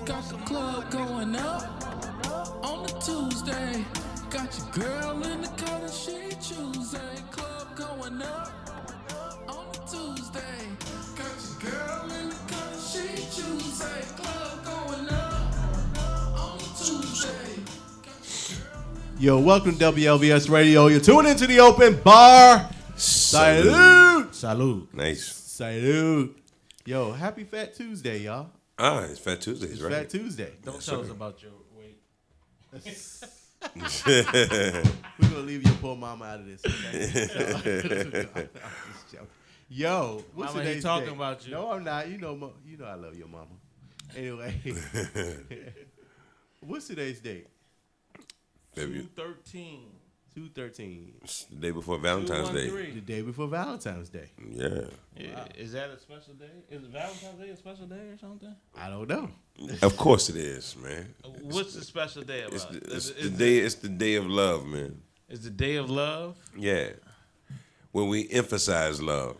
Got the club going up on a Tuesday. Got your girl in the color she Tuesday. Club going up on a Tuesday. Got your girl in the color she Tuesday. Club going up on a Tuesday. Yo, welcome to WLVS Radio. You're tuning into the open bar. Salute. Salute. Nice. Salute. Yo, happy Fat Tuesday, y'all. Ah, it's Fat Tuesday, It's right? Fat Tuesday. Don't tell us about your weight. We're gonna leave your poor mama out of this. Okay? Yo, what's Mama, he today's talking date? about you. No, I'm not. You know I love your mama. Anyway, what's today's date? February. 2/13. 2/13. It's the day before Valentine's Day. 2/13. The day before Valentine's Day. Yeah. Yeah. Is that a special day? Is Valentine's Day a special day or something? I don't know. Of course it is, man. What's the special day about? It's the day. It's the day of love, man. Is the day of love? Yeah. When we emphasize love.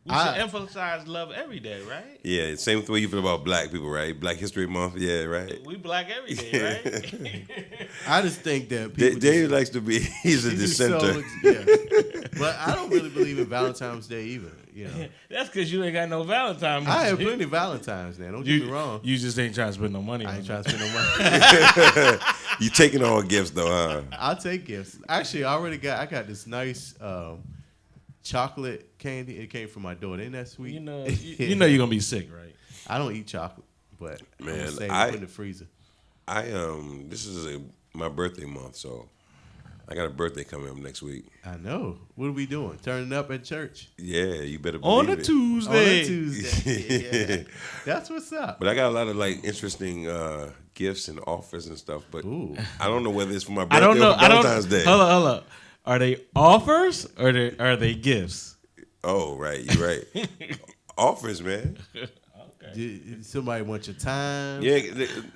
We should emphasize love every day, right? Yeah. Same way you feel about black people, right? Black History Month. Yeah. Right. We black every day, right? I just think that people Dave likes to be. He's a dissenter. But I don't really believe in Valentine's Day either. You know, That's because you ain't got no Valentine. I have plenty of Valentines now. Don't get me wrong. You just ain't trying to spend no money. I on ain't it. trying to spend no money. You taking all gifts though, huh? I'll take gifts. Actually, I got this nice chocolate candy. It came from my daughter. Ain't that sweet? You know you're gonna be sick, right? I don't eat chocolate, but Man, I'm gonna put it in the freezer. This is my birthday month, so I got a birthday coming up next week. I know. What are we doing? Turning up at church Yeah, you better believe On a it. Tuesday. on a Tuesday. Yeah. That's what's up. But I got a lot of like interesting gifts and offers and stuff. But Ooh. I don't know whether it's for my birthday I don't know. or Valentine's Day. Hold up. Are they offers or are they gifts? Oh, right, you're right. Offers, man. Did somebody want your time? Yeah,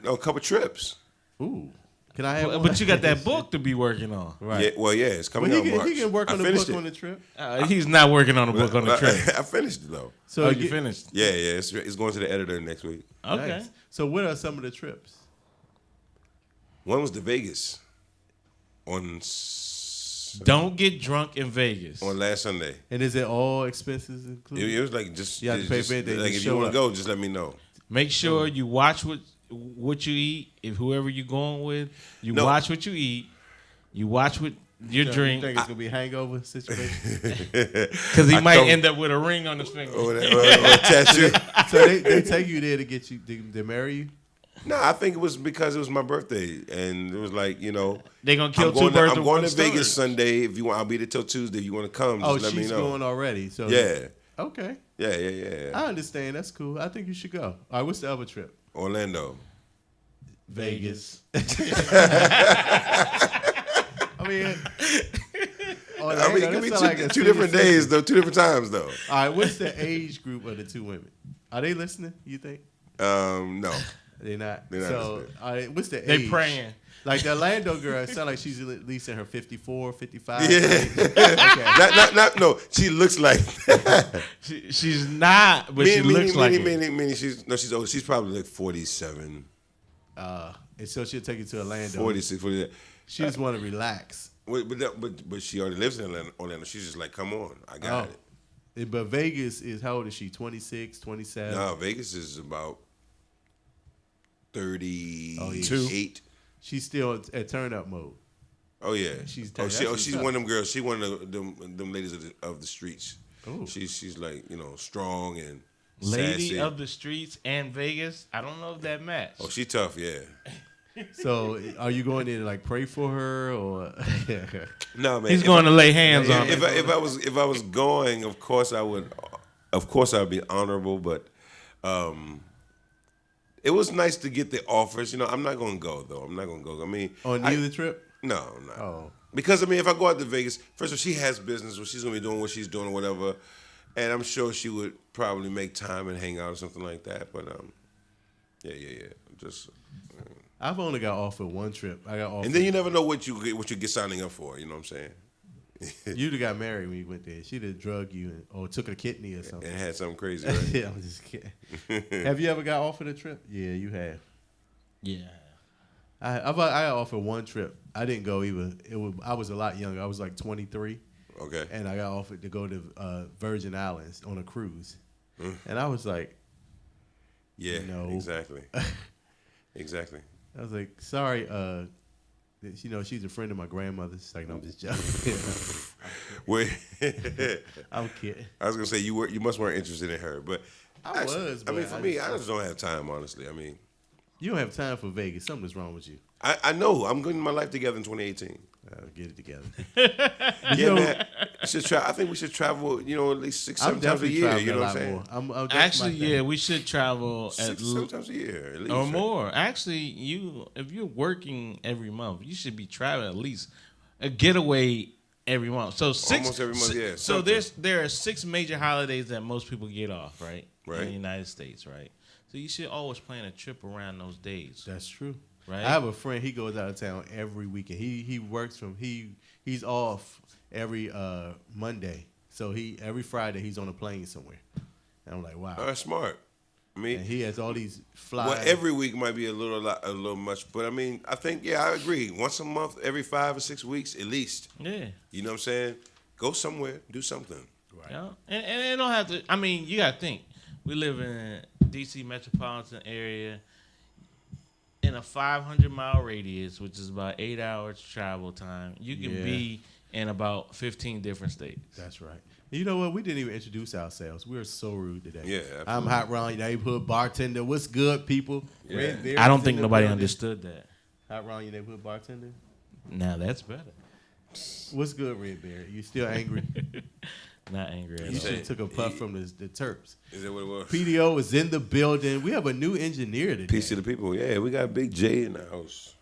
a couple trips. Ooh. Can I have one? But you got that book to be working on. Right. Yeah, it's coming Well, out in March. he can work I on the finished book it. on the trip. He's not working on a book on the trip. I finished it though. So You finished? Yeah, it's going to the editor next week. Okay. Nice. So what are some of the trips? One was to Vegas Don't get drunk in Vegas. on last Sunday. And is it all expenses included? It was like just You have to pay just- for anything, like just if you show want up. to go, just let me know. Make sure you watch what you eat. If whoever you're going with, you No. watch what you eat. You watch what you You drink. think it's gonna be a hangover situation? Because he might come- end up with a ring on his finger. Or a tattoo. So they take you there to get you to marry you? No, I think it was because it was my birthday, and it was like They're gonna kill I'm two going birds I'm with going one to Vegas stone. Sunday. If you want, I'll be there till Tuesday. If you want to come, just Oh, let me she's know. going already. So Yeah, Okay. yeah. I understand. That's cool. I think you should go. All right, what's the other trip? Orlando. Vegas. I mean, It could be two different days though, 2 different times though. All right, what's the age group of the two women? Are they listening, you think? No. They're not. They're not So, listening. all right, what's the They age? praying. Like the Orlando girl, it sounds like she's at least in her 54, 55. Yeah. Okay. No. She looks like She's not, but she looks like it. meaning she's old. She's probably like 47, And so she'll take you to Orlando. 46, 48. She just want to relax. But she already lives in Orlando. She's just like, come on, I got it. But Vegas is, how old is she? 26, 27? No, Vegas is about 38. Oh, yeah. She's still at turn up mode. Oh yeah, She's she's one of them girls. She one of them ladies of the streets. Ooh. She's like strong and Lady sassy. of the streets and Vegas. I don't know if that match. Oh, she tough, yeah. So are you going there to like pray for her or? No man, He's going to lay hands on her. If I was going, of course I would. Of course I'd be honorable, but it was nice to get the offers. I'm not going to go though. I'm not going to go. I mean, On neither trip? No. Oh. Because if I go out to Vegas, first of all, she has business, where she's gonna be doing what she's doing or whatever, and I'm sure she would probably make time and hang out or something like that. But yeah. Just. I've only got offered one trip. I got offered. And then you never know what you get signing up for. You know what I'm saying? You'd have got married when you went there. She'd have drugged you or took a kidney or something. And had something crazy, right? Yeah, I'm just kidding. Have you ever got offered a trip? Yeah, you have. Yeah. I got offered one trip. I didn't go either. I was a lot younger. I was like 23. Okay. And I got offered to go to Virgin Islands on a cruise. And I was like, Yeah, no. exactly. Exactly. I was like, sorry, she's a friend of my grandmother's. Like, no, I'm just joking. Wait. I'm kidding. I was gonna say you must weren't interested in her, but I was. I mean, but for me, I just don't have time, honestly. I mean, you don't have time for Vegas. Something's wrong with you. I know. I'm getting my life together in 2018. Get it together. Yeah, man. I think we should travel. At least 6-7 times a year. You know what I'm saying? Actually, yeah, we should travel at 6-7 times a year, at least, or more. Actually, if you're working every month, you should be traveling at least a getaway every month. So almost every month. Yeah. So there are 6 major holidays that most people get off, right? Right. In the United States, right? So you should always plan a trip around those days. That's true. Right. I have a friend. He goes out of town every weekend. He works he's off every Monday. So every Friday he's on a plane somewhere. And I'm like, wow. That's smart. I mean, and he has all these flies. Well, every week might be a little much, but I mean, I think I agree. Once a month, every 5 or 6 weeks, at least. Yeah. You know what I'm saying? Go somewhere, do something. Right. Yeah. And it don't have to. I mean, you gotta think. We live in D.C. metropolitan area. In a 500-mile radius, which is about 8 hours travel time, you can be in about 15 different states. That's right. You know what? We didn't even introduce ourselves. We were so rude today. Yeah, absolutely. I'm Hot Ron, your neighborhood bartender. What's good, people? Yeah. Red Beard I don't is think in the nobody building. understood that. Hot Ron, your neighborhood bartender. Now that's better. What's good, Red Beard? You still angry? Not angry at You all. should have took a puff from the Terps. Is that what it was? PDO is in the building. We have a new engineer today. Peace to the people. Yeah, we got Big J in the house.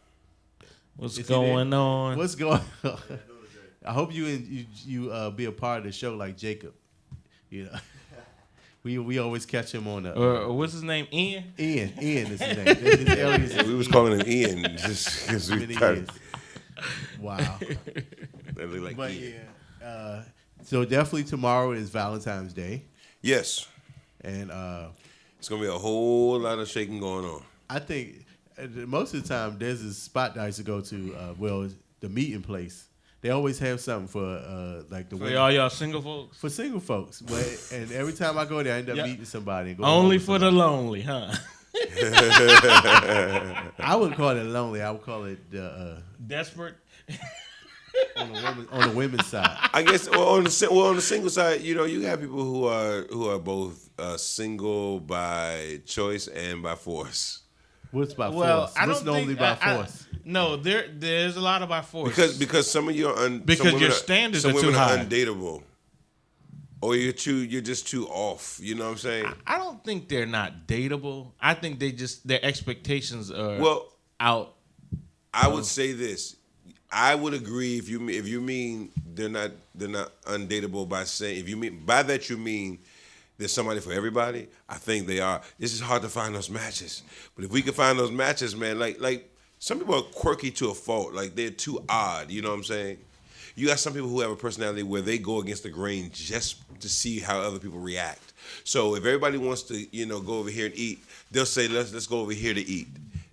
What's Is he going there? on? What's going on? I hope you be a part of the show like Jacob. You know, we always catch him on the or what's his name? Ian? Ian is his name. That's his alias is We was Ian. calling him Ian just because we Many thought years. Wow. that looked like But Ian. yeah, so definitely tomorrow is Valentine's Day, Yes, and it's gonna be a whole lot of shaking going on. I think most of the time there's this spot that I used to go to. The meeting place. They always have something for like the For women. y'all single folks? For single folks. And every time I go there, I end up meeting somebody. And go Only home for with the somebody. lonely, huh? I wouldn't call it lonely. I would call it Desperate. on the women's side. I guess on the single side, you have people who are both single by choice and by force. What's by Well, force? I What's don't normally think, by I- force? No, there's a lot of by force. Because some of you are Because your standards some are too women high. are undateable, or you're just too off. You know what I'm saying? I don't think they're not dateable. I think their expectations are Well, out. I would say this. I would agree if you mean they're not undateable by saying if you mean by that you mean there's somebody for everybody. I think they are. It's just hard to find those matches. But if we can find those matches, man, like some people are quirky to a fault. Like they're too odd. You know what I'm saying? You got some people who have a personality where they go against the grain just to see how other people react. So if everybody wants to, go over here and eat, they'll say let's go over here to eat.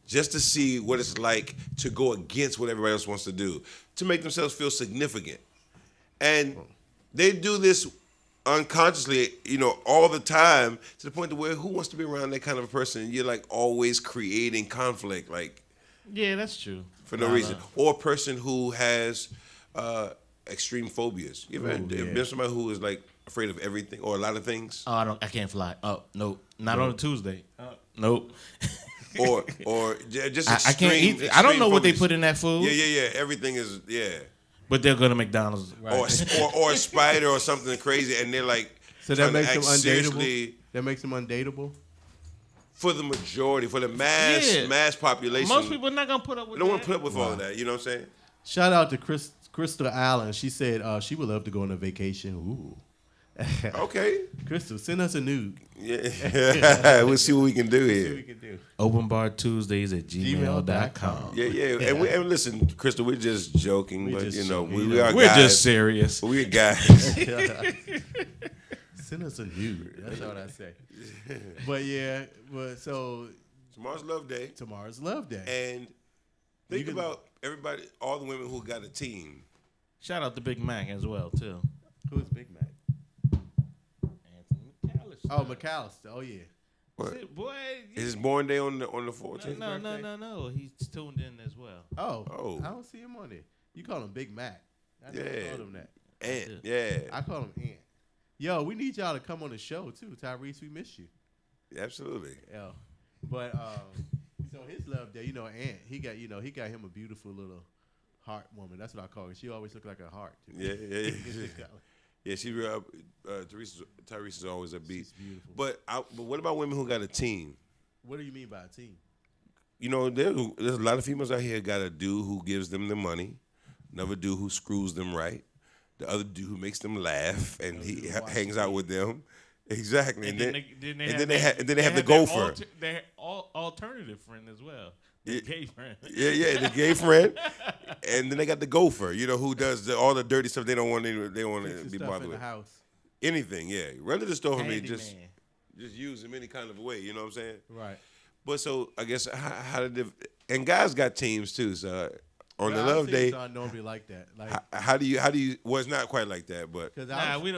Just to see what it's like to go against what everybody else wants to do, to make themselves feel significant. And they do this unconsciously, all the time, to the point to where who wants to be around that kind of a person? You're like always creating conflict, like Yeah, that's true. for no reason. Or a person who has extreme phobias. You ever been somebody who is like afraid of everything or a lot of things? Oh, I can't fly. Oh, nope. Not on a Tuesday. Nope. or just I can't extreme, eat. I don't know what they phobias. put in that food. Yeah. Everything is But they'll go to McDonald's. or a spider or something crazy, and they're like, So that trying to makes them act undateable. seriously. That makes them undateable. For the majority, for the mass population, Most people are not gonna put up with don't that. want to put up with all of that. You know what I'm saying? Shout out to Crystal Allen. She said she would love to go on a vacation. Ooh, Okay. Crystal, send us a nude. Yeah. We'll see what we can do See what here. we can do. Openbartuesdays@gmail.com. Yeah. And listen, Crystal, we're just joking, but just you know, joking, we you know. are We're guys. just serious. We're guys. Send us a nude. That's all I say. But yeah, so Tomorrow's Love Day, tomorrow's Love Day. and think about everybody, all the women who got a team. Shout out to Big Mac as well too. Who's Big Mac? Anthony McAllister. Oh, McAllister. Oh yeah. What? Shit, boy. Is his born day on the 14th? No. He's tuned in as well. Oh. I don't see him on there. You call him Big Mac. I never called him that. Ant, yeah. I call him Ant. Yo, we need y'all to come on the show too, Tyrese. We miss you. Absolutely. Yeah. But so his Love Day, Ant. He got him a beautiful little heart woman. That's what I call her. She always look like a heart to me. Yeah. Yeah, she real. Tyrese is always a beat. She's beautiful. But what about women who got a team? What do you mean by a team? There's a lot of females out here got a dude who gives them the money, another dude who screws them right, the other dude who makes them laugh, and he hangs out with them. Exactly, and then they have the gopher. Their alternative friend as well. The gay friend. Yeah, the gay friend, and then they got the gopher. Who does all the dirty stuff they don't want to be bothered in with. The house. Anything, yeah. Run to the store for me. Just Man. use them any kind of way. You know what I'm saying? Right. But so I guess how did and guys got teams too. So on the Well, Love Day, I normally like that. Like, how do you? Well, it's not quite like that, but Nah, we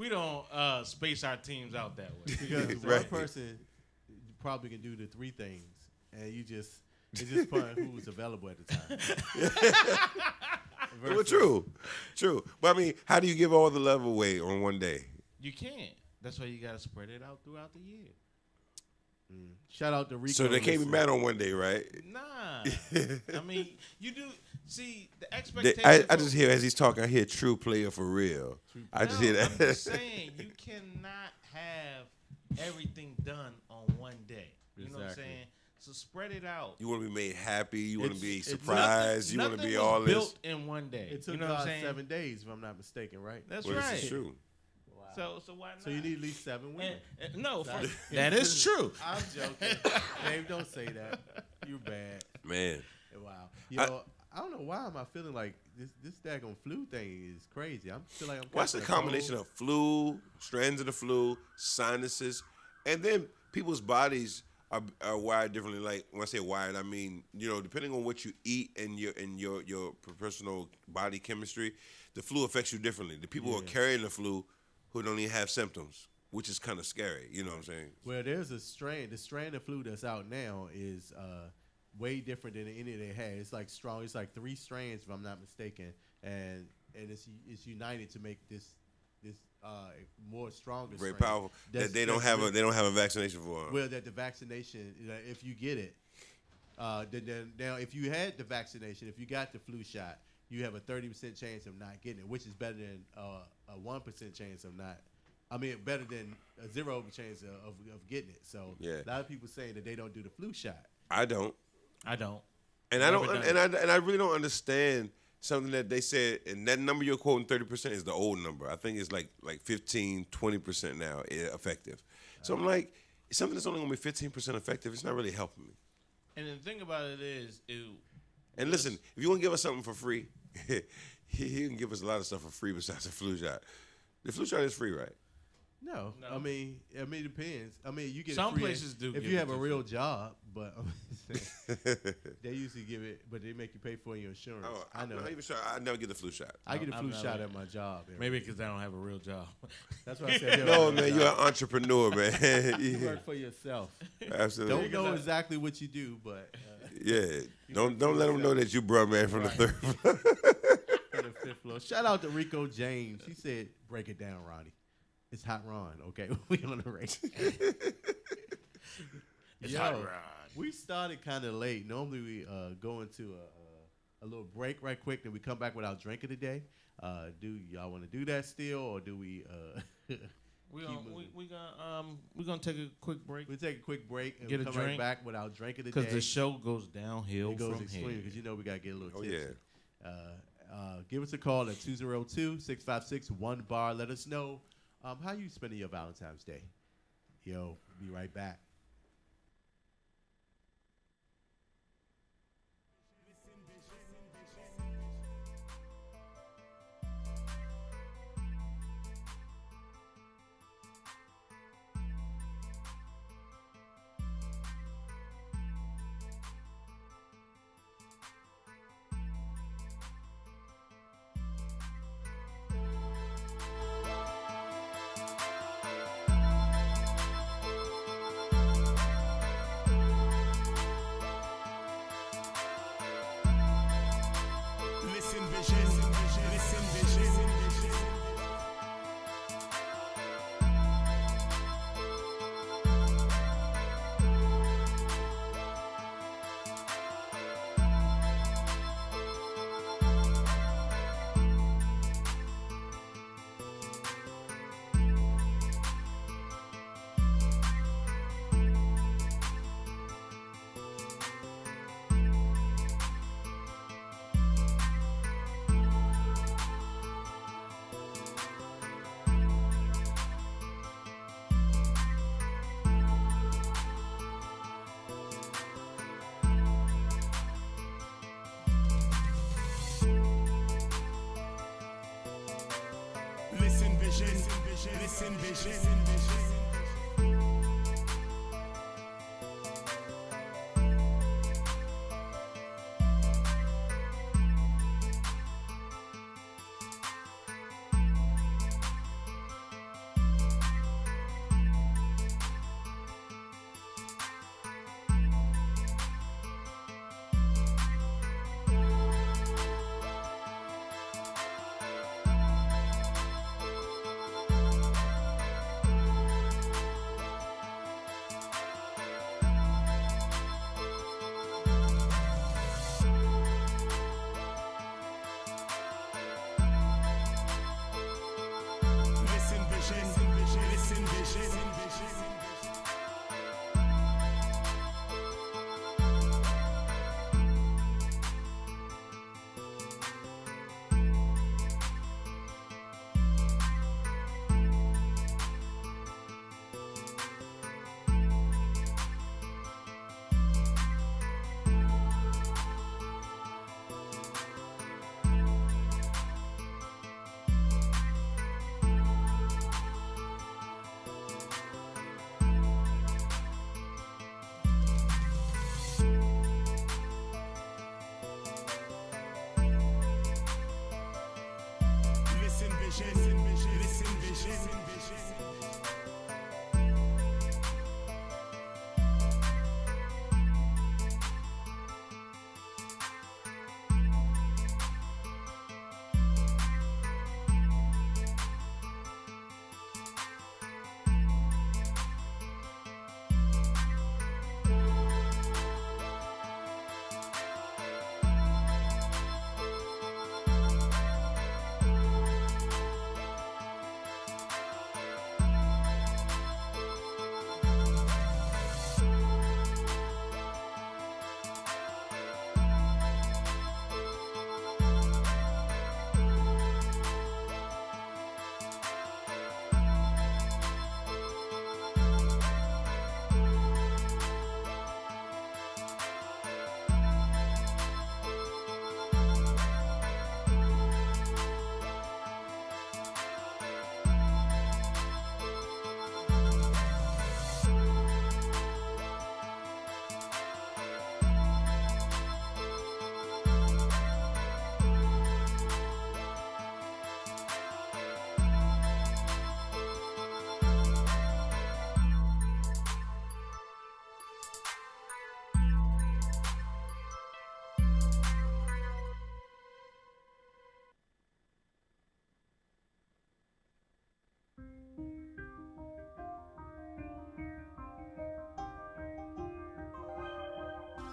don't space our teams out that way. because one Right. person probably can do the three things, and it's just fun who's available at the time. well, true. But I mean, how do you give all the love away on one day? You can't. That's why you got to spread it out throughout the year. Shout out to Rico. So they can't be mad on one day, right? Nah. I mean, you do see the expectation. I just hear as he's talking, I hear true player for real. I just hear that. I'm just saying you cannot have everything done on one day. You know what I'm Exactly. saying? So spread it out. You want to be made happy. You want to be It's surprised. You want to Nothing be was all this. built in one day. It took you know what I'm saying? 7 days, if I'm not mistaken, right? That's Well, right. this is true. So why not? So you need at least 7 women. No, that is true. I'm joking. Dave, don't say that. You're bad. Man. Wow. I don't know why am I feeling like this daggone flu thing is crazy. I feel like I'm What's the catching a combination cold. of flu, strands of the flu, sinuses, and then people's bodies are wired differently. Like when I say wired, I mean depending on what you eat and your personal body chemistry, the flu affects you differently. The people who are carrying the flu who don't even have symptoms, which is kind of scary. You know what I'm saying? Well, there's a strain. The strain of flu that's out now is way different than any they had. It's like strong. It's like 3 strands, if I'm not mistaken, and it's united to make this more stronger. Very strain. powerful. That's- That they don't that's have a vaccination for. Well, that the vaccination, if you get it, then now if you had the vaccination, if you got the flu shot, you have a 30% chance of not getting it, which is better than a 1% chance of not. I mean, better than a 0 chance of getting it. So Yeah. a lot of people saying that they don't do the flu shot. I don't. I don't. And I don't, Never and I really don't understand something that they said, and that number you're quoting, 30%, is the old number. I think it's like 15, 20% now effective. So I'm like, something that's only going to be 15% effective, it's not really helping me. And the thing about it is, And listen, if you want to give us something for free, he can give us a lot of stuff for free besides the flu shot. The flu shot is free, right? No. I mean, it depends. I mean, you get Some free places do if give you it have a to real job, but they usually give it, but they make you pay for your insurance. Oh, I know. I'm not even sure. I never get the flu shot. I get a flu I've shot never- at my job. maybe because I don't have a real job. That's what I said. No, man, you're an entrepreneur, You man. work for yourself. Absolutely. Don't know exactly what you do, but Yeah. Don't let them know that you brought man from the third floor. on the 5th floor. Shout out to Rico James. He said, "Break it down, Ronnie. It's Hot Ron." Okay, we on the race. It's Hot Ron. We started kind of late. Normally we go into a little break right quick, then we come back with our drink of the day. Do y'all want to do that still, or do we? We're gonna take a quick break We take a quick break and Get we a come right drink. back with our drink of the day. because the show goes downhill It goes from extreme here. because we got to get a little Oh, tipsy. Give us a call at 202-656-1BAR. Let us know How you spending your Valentine's Day? Yo, be right back.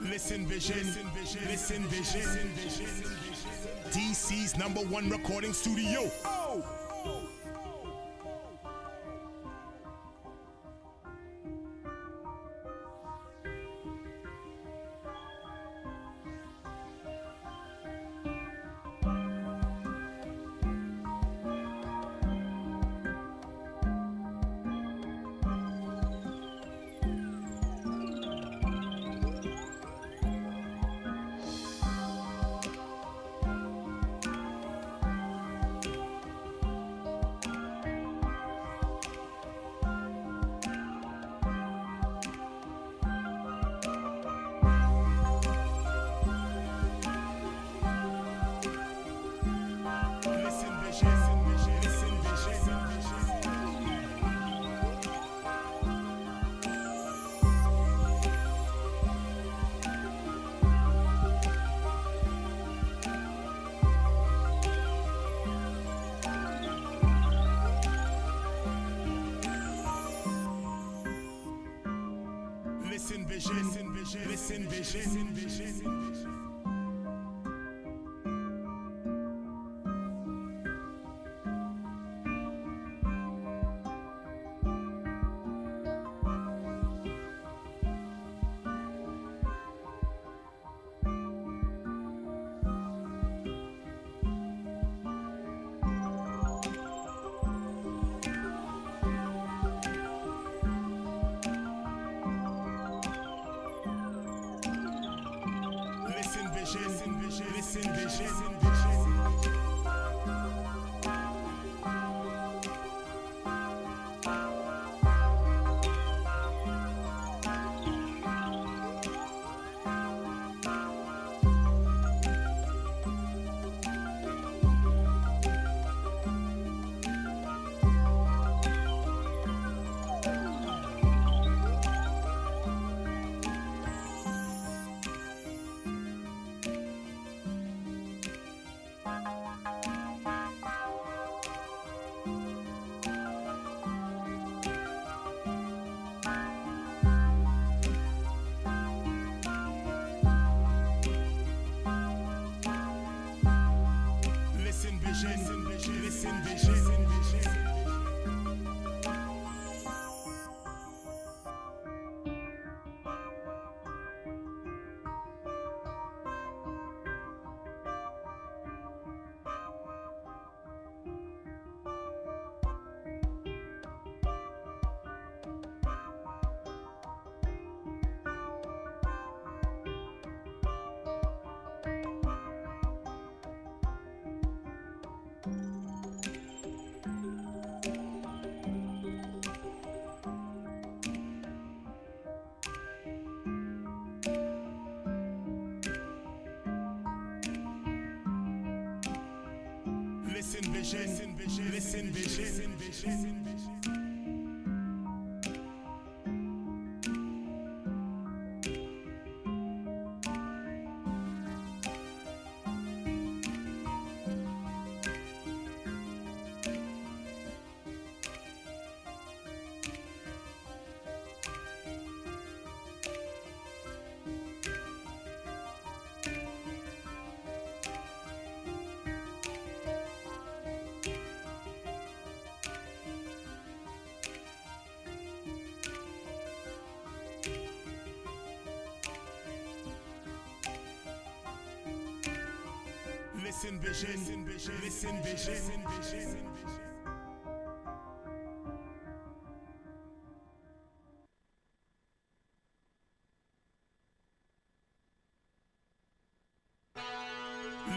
Listen, vision. Listen, vision. Listen, vision. DC's #1 recording studio. Oh!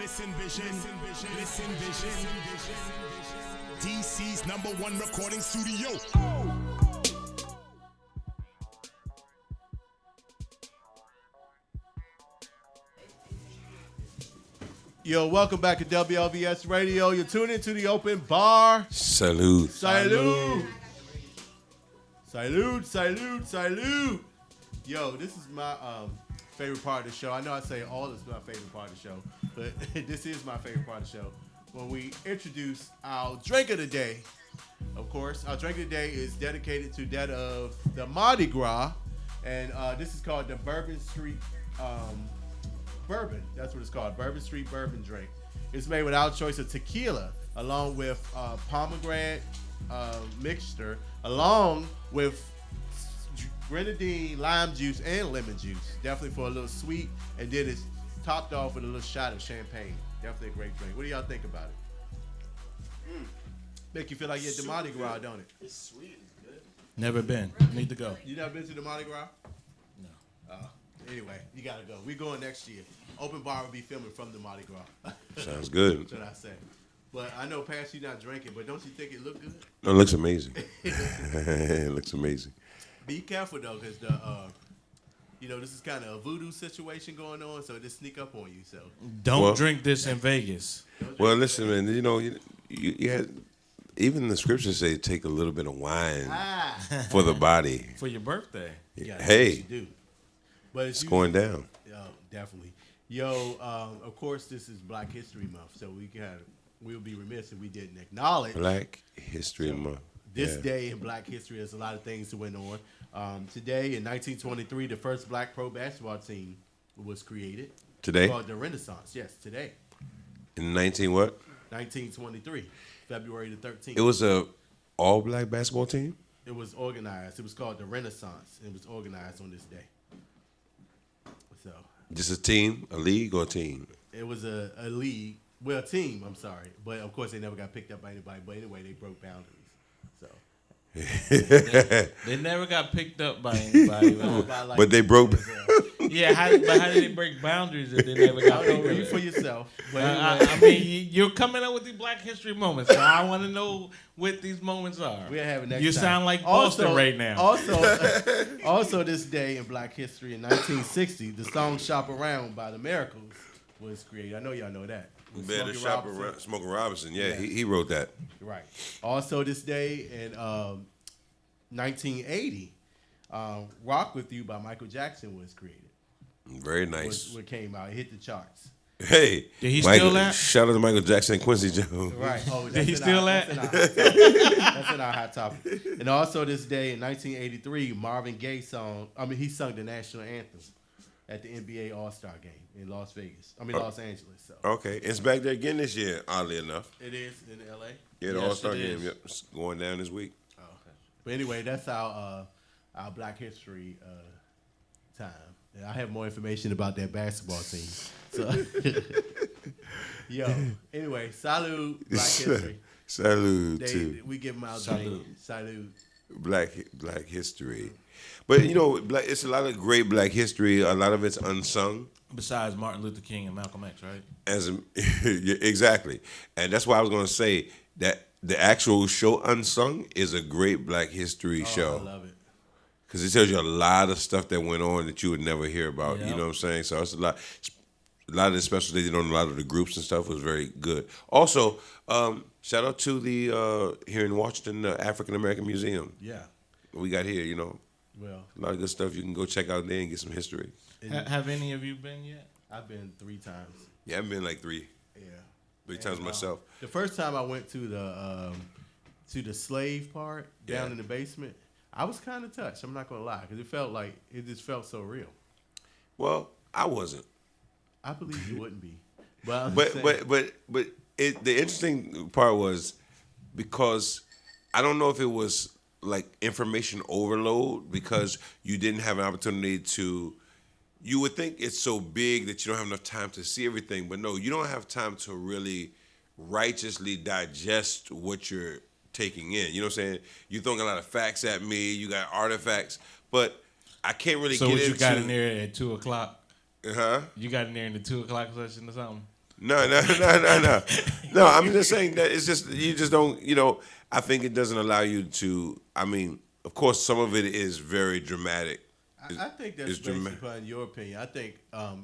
Listen Vision. DC's #1 recording studio. Yo, welcome back to WLVS Radio. You're tuned into the Open Bar. Salute. Salute. Yo, this is my favorite part of the show. I know I say all this is my favorite part of the show, but this is my favorite part of the show. When we introduce our drink of the day. Of course, our drink of the day is dedicated to that of the Mardi Gras. And this is called the Bourbon Street Bourbon. That's what it's called. Bourbon Street Bourbon drink. It's made with our choice of tequila, along with pomegranate mixture, along with grenadine, lime juice, and lemon juice. Definitely for a little sweet. And then it's topped off with a little shot of champagne. Definitely a great drink. What do y'all think about it? Make you feel like you're at the Mardi Gras, don't it? It's sweet. It's good. Never been. Need to go. You never been to the Mardi Gras? No. Anyway, you gotta go. We're going next year. Open Bar will be filming from the Mardi Gras. Sounds good. That's what I say. But I know, Pass, you're not drinking, but don't you think it look good? No, it looks amazing. It looks amazing. Be careful, though, because this is kind of a voodoo situation going on, so just sneak up on you. So Don't drink this in Vegas. Well, listen, man, you had, even the scriptures say take a little bit of wine for the body. For your birthday. yeah, Hey. you do. But It's going down. Definitely. Yo, of course, this is Black History Month, so we'll be remiss if we didn't acknowledge Black History Month. This day in Black history, there's a lot of things that went on. Today, in 1923, the first Black pro basketball team was created. Today? Called the Renaissance. Yes, today. In 19 what? 1923, February the 13th. It was a all-black basketball team? It was organized. It was called the Renaissance. It was organized on this day. So Just a team, a league, or a team? it was a league, well, a team. I'm sorry, but of course they never got picked up by anybody. But anyway, they broke boundaries. So They never got picked up by anybody. But they broke. Yeah, how did they break boundaries if they never got I'll picked read up? for yourself. But anyway, I mean, you're coming up with these Black History moments, so I want to know what these moments are. we'll have it next You time. sound like Boston right now. Also this day in Black history in 1960, the song "Shop Around" by the Miracles was created. I know y'all know that. With Better Smokey shop Robinson. around. Smokey Robinson, yeah, Yeah. he wrote that. Right. Also this day in 1980, "Rock with You" by Michael Jackson was created. Very nice. What came out, it hit the charts. Hey, Did he Michael, steal that? Shout out to Michael Jackson and Quincy Jones. Right. Oh, Did he steal that? That's in our hot topic. And also this day in 1983, Marvin Gaye he sung the national anthem at the NBA All-Star game in Los Angeles. So Okay, it's back there again this year, oddly enough. it is in LA. Yeah, the Yes, All-Star it game, is. yep, it's going down this week. Oh, okay. But anyway, that's our Black History time. And I have more information about that basketball team. So, anyway, salute Black History. Salute to We give them our Salute. drink. Salute. Black History. But you know, it's a lot of great Black history. A lot of it's unsung. Besides Martin Luther King and Malcolm X, right? Yeah, exactly, and that's why I was going to say that the actual show Unsung is a great Black history show. I love it. Because it tells you a lot of stuff that went on that you would never hear about. Yep. You know what I'm saying? So it's a lot of the specials they did on a lot of the groups and stuff was very good. Also, shout out to the here in Washington, the African American Museum. Yeah. We got here, you know, Well, a lot of good stuff you can go check out there and get some history. Have any of you been yet? I've been 3 times. Yeah, I've been like three Yeah. times myself. The first time I went to the slave part down in the basement, I was kind of touched. I'm not gonna lie, because it just felt so real. Well, I wasn't. I believe you wouldn't be, but the interesting part was because I don't know if it was like information overload because you didn't have an opportunity to. You would think it's so big that you don't have enough time to see everything, but no, you don't have time to really righteously digest what you're taking in. You know what I'm saying? You're throwing a lot of facts at me. You got artifacts, but I can't really So get what into. you got in there at 2:00? Huh? You got in there in the 2:00 session or something? No. No, I'm just saying that it's just you just don't. You know, I think it doesn't allow you to. I mean, of course, some of it is very dramatic. I think that's based upon your opinion. I think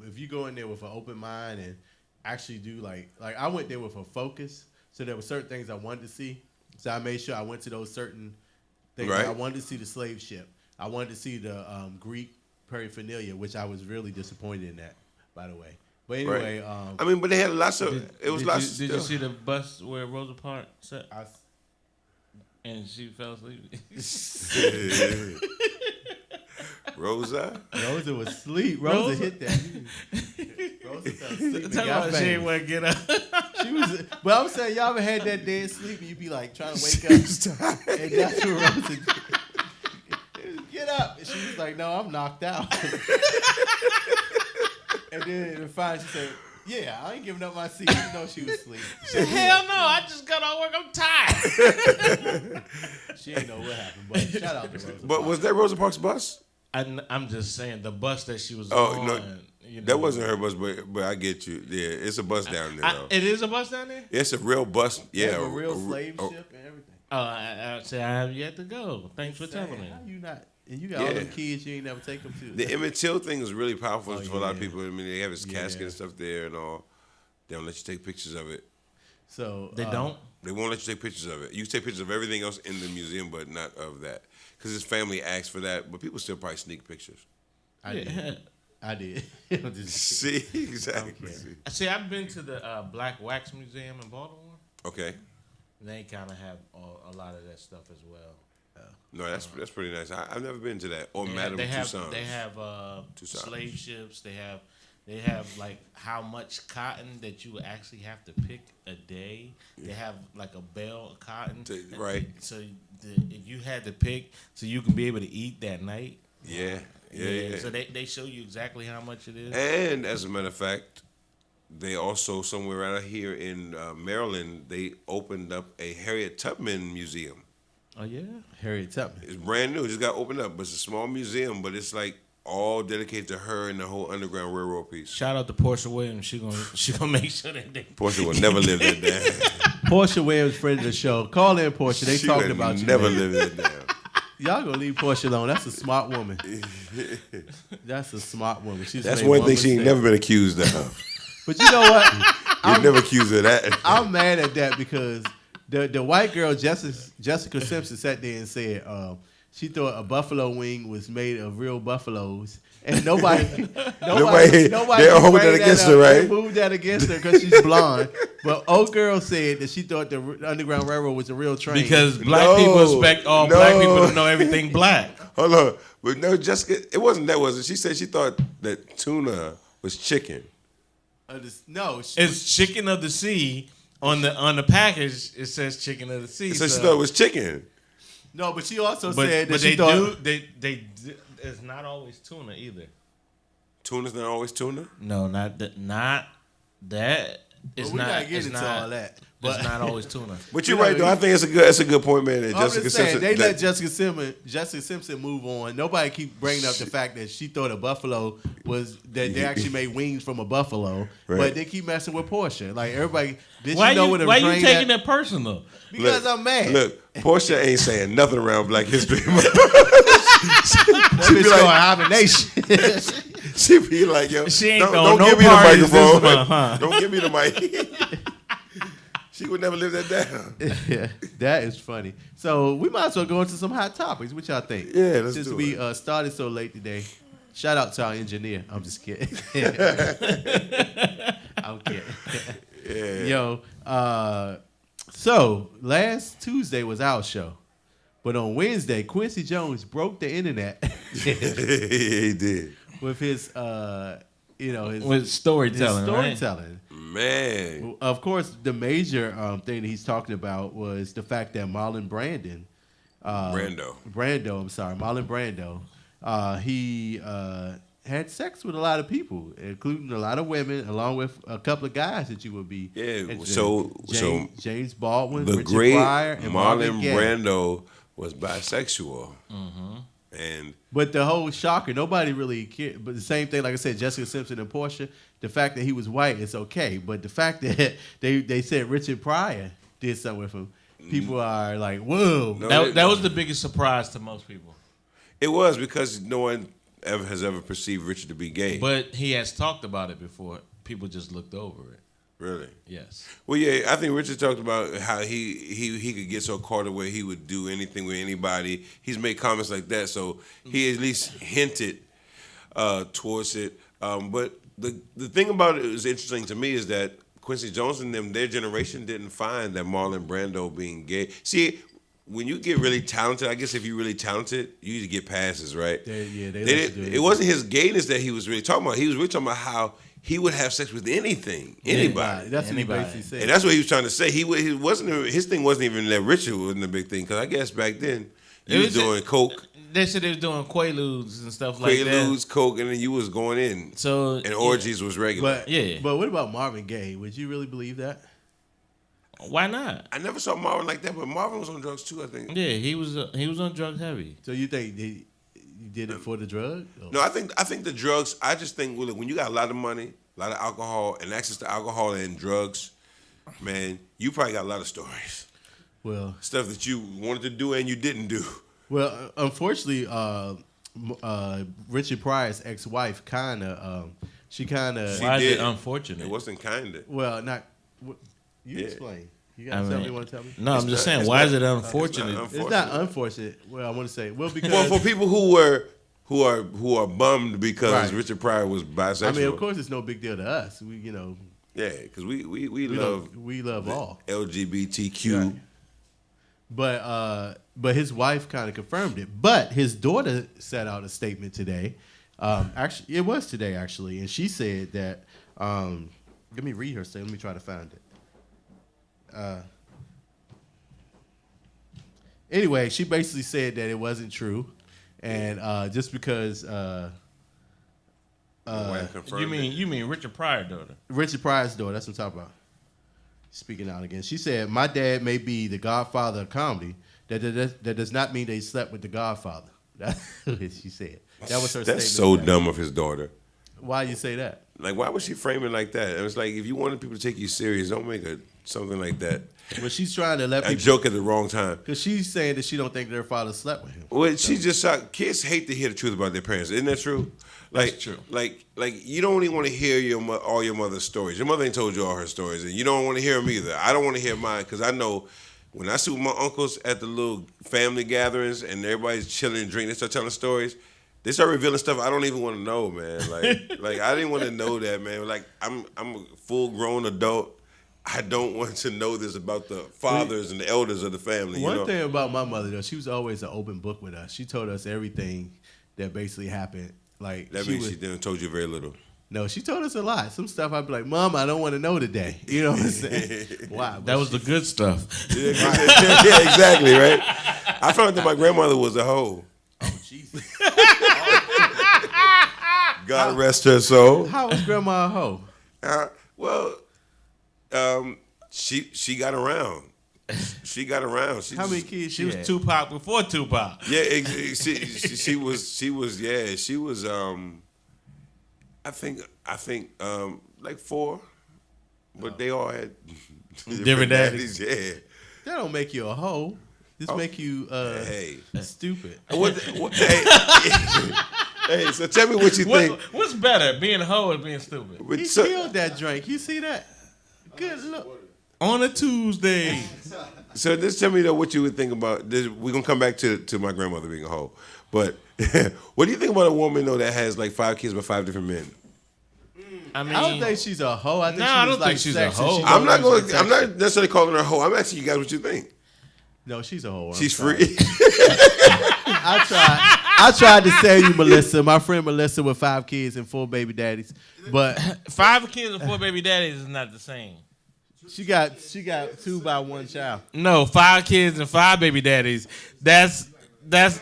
if you go in there with an open mind and actually do like I went there with a focus, so there were certain things I wanted to see. So I made sure I went to those certain things. Right. I wanted to see the slave ship. I wanted to see the Greek paraphernalia, which I was really disappointed in that, by the way. But anyway, Right. I mean, but they had lots of. Did you see the bus where Rosa Parks sat I, and she fell asleep? Rosa? Rosa was asleep. Rosa hit that. Rosa fell asleep and Tell got her she ain't famous. want to get up. She was, but I'm saying y'all ever had that dead sleep and you be like trying to wake up, and that's what Rosa did. Get up, and she was like, "No, I'm knocked out." And then finally she said, "Yeah, I ain't giving up my seat." Even though she was asleep, Hell no! I just got off work. I'm tired. she ain't know what happened. But shout out to Rosa. But was that Rosa Parks' bus? I'm just saying the bus that she was Oh, on. no, You know. that wasn't her bus, but I get you. Yeah, it's a bus down there. Though. It is a bus down there. It's a real bus. They Yeah, have a real slave oh, ship and everything. Oh, I say I have yet to go. Thanks for telling me. How you not? And you got all Yeah. them kids you ain't never take them to. The Emmett Till thing is really powerful for a lot of yeah. people. I mean, they have his casket Yeah. and stuff there and all. They don't let you take pictures of it. So They don't. They won't let you take pictures of it. You can take pictures of everything else in the museum, but not of that. Because his family asked for that, but people still probably sneak pictures. I did. I did. I'm just See? Exactly. Okay. See, I've been to the Black Wax Museum in Baltimore. Okay. They kind of have a lot of that stuff as well. No, that's pretty nice. I've never been to that. Or Madame Tussauds. They have Tussauds. slave ships. They have like how much cotton that you would actually have to pick a day. They have like a bale of cotton. Right. So if you had to pick, so you can be able to eat that night. Yeah. So they show you exactly how much it is. And as a matter of fact, they also somewhere out here in Maryland, they opened up a Harriet Tubman museum. Oh yeah. Harriet Tubman. It's brand new. It just got opened up, but it's a small museum. But it's like all dedicated to her and the whole Underground Railroad piece. Shout out to Portia Williams. She gonna make sure that they. Portia will never live that down. Portia Williams, friend of the show. Call in, Portia. They She talking would about you. never man. live that down. Y'all gonna leave Portia alone. That's a smart woman. That's a smart woman. She's That's made one thing she ain't mistake. never been accused of. But you know what? You've never accused her of that. I'm mad at that because the white girl Jessica Simpson sat there and said she thought a buffalo wing was made of real buffaloes, and nobody Nobody- they're holding that against her, right? They moved that against her because she's blonde. But old girl said that she thought the Underground Railroad was a real train Because black No, people expect all no. black people to know everything black. Hold on. But no, Jessica, it wasn't that, was it? She said she thought that tuna was chicken. No, It's chicken of the sea on the package. It says chicken of the sea. So she thought it was chicken. no, but she also but, said that but she they thought do. It's not always tuna either. Tuna's not always tuna? No, not that. It's we not. gotta get It's into not all that. It's not always tuna. But you're You know, right, though. I think that's a good point, man. That I'm Jessica just saying, Simpson. they that- let Jessica Simpson move on. Nobody keep bringing up the fact that she thought a buffalo was that they actually made wings from a buffalo, Right. but they keep messing with Portia. Like everybody, did Why you know you what a why you train taking that? it personal? Because I'm mad. Look, Portia ain't saying nothing around Black History Month. That she be bitch like- going hibernation. She be like, yo, She ain't don't throwing no give me the parties this microphone. month, huh? Don't give me the mic. She would never live that down. Yeah, that is funny. So we might as well go into some hot topics. What y'all think? Yeah, let's Since do we it. started so late today. Shout out to our engineer. I'm just kidding. I'm kidding. Yeah. Yo, so last Tuesday was our show, but on Wednesday, Quincy Jones broke the internet He did. with his, his With storytelling, right? storytelling. Man. Of course, the major thing that he's talking about was the fact that Marlon Brando, Marlon Brando, he had sex with a lot of people, including a lot of women, along with a couple of guys that you would be. Yeah, interested so- in. James Baldwin, The Richard great Pryor, and Marvin Marlon Gaye. Brando was bisexual. And But the whole shocker, nobody really cared. But the same thing, like I said, Jessica Simpson and Portia, the fact that he was white, it's okay. But the fact that they said Richard Pryor did something with him, people are like, whoa. No, That was the biggest surprise to most people. it was because no one has ever perceived Richard to be gay. But he has talked about it before. People just looked over it. Really? Yes. Well, yeah, I think Richard talked about how he could get so caught up where he would do anything with anybody. He's made comments like that, so he at least hinted towards it. But the thing about it is interesting to me is that Quincy Jones and them, their generation didn't find that Marlon Brando being gay. See, when you get really talented, I guess if you're really talented, you usually get passes, right? They let you do It wasn't his gayness that he was really talking about. He was really talking about how he would have sex with anything, anybody. That's what he Anybody. basically said. And that's what he was trying to say. He wasn't. His thing wasn't even that Richard wasn't a big thing, because I guess back then you It was was doing coke, They said they was doing quaaludes and stuff like that. Quaaludes, coke, and then you was going in, So and orgies was regular. But Yeah. But what about Marvin Gaye? Would you really believe that? why not? I never saw Marvin like that, but Marvin was on drugs too, I think. Yeah, he was on drugs heavy. So you think he did it for the drug? Or- No, I think the drugs. I just think when you got a lot of money, a lot of alcohol, and access to alcohol and drugs, man, you probably got a lot of stories, Well, stuff that you wanted to do and you didn't do. unfortunately, Richard Pryor's ex-wife she kind of. She Why is did. it unfortunate? It wasn't kinda. Well, not. You Yeah. explain. You got I something mean, you want to tell me? No, I'm just saying. it's Why not- is it it's not unfortunate? It's not unfortunate. Well, I want to say because Well, for people who are bummed because Right. Richard Pryor was bisexual. I mean, of course, it's no big deal to us. We Yeah, because we we love love all. LGBTQ But his wife kind of confirmed it. But his daughter set out a statement today. Actually, it was today actually, and she said that. Let me read her statement. Let me try to find it. Anyway, she basically said that it wasn't true, and just because. You mean Richard Pryor daughter? Richard Pryor's daughter. That's what I'm talking about. Speaking out again, she said, "My dad may be the godfather of comedy. That does not mean they slept with the Godfather." That's what she said. That was her statement. That's so dumb of his daughter. Why you say that? Like, why would she frame it like that? It was like, if you wanted people to take you serious, don't make something like that. Well, she's trying to let A people joke at the wrong time. because she's saying that she don't think their father slept with him. Well, she just shocked. Kids hate to hear the truth about their parents. Isn't that true? Like, That's true. Like you don't even want to hear all your mother's stories. Your mother ain't told you all her stories, and you don't want to hear them either. I don't want to hear mine because I know when I see my uncles at the little family gatherings and everybody's chilling and drinking, they start telling stories. They start revealing stuff I don't even want to know, man. Like I didn't want to know that, man. Like I'm a full grown adult. I don't want to know this about the fathers and the elders of the family. One thing about my mother, though, she was always an open book with us. She told us everything that basically happened. Like That means she didn't told you very little. No, she told us a lot. Some stuff I'd be like, "Mom, I don't want to know today." You know what I'm saying? Why? That was the good stuff. Yeah, exactly, right? I found out that my grandmother was a hoe. Oh, Jesus. God rest her soul. How was Grandma a hoe? She got around. She got around. How many kids She was had? Tupac before Tupac. Yeah, she was. Yeah, she was. I think like 4, but they all had Different daddies. Yeah. That don't make you a hoe. Just make you Hey. stupid. Hey, so tell me what you think. What's better, being a hoe or being stupid? He killed that drink. You see that? Good look. On a Tuesday. So just tell me though what you would think about this. We're gonna come back to my grandmother being a hoe. But what do you think about a woman though that has like 5 kids with 5 different men? I mean, I don't think she's a hoe. I think No, she I was don't like think she's a sex and hoe. she I'm not don't going. I'm not necessarily calling her a hoe. I'm asking you guys what you think. No, she's a hoe. I'm She's sorry. free. I tried to tell you, Melissa. My friend Melissa with 5 kids and 4 baby daddies, but 5 kids and 4 baby daddies is not the same. she got 2 by 1 child. No, 5 kids and 5 baby daddies. That's 5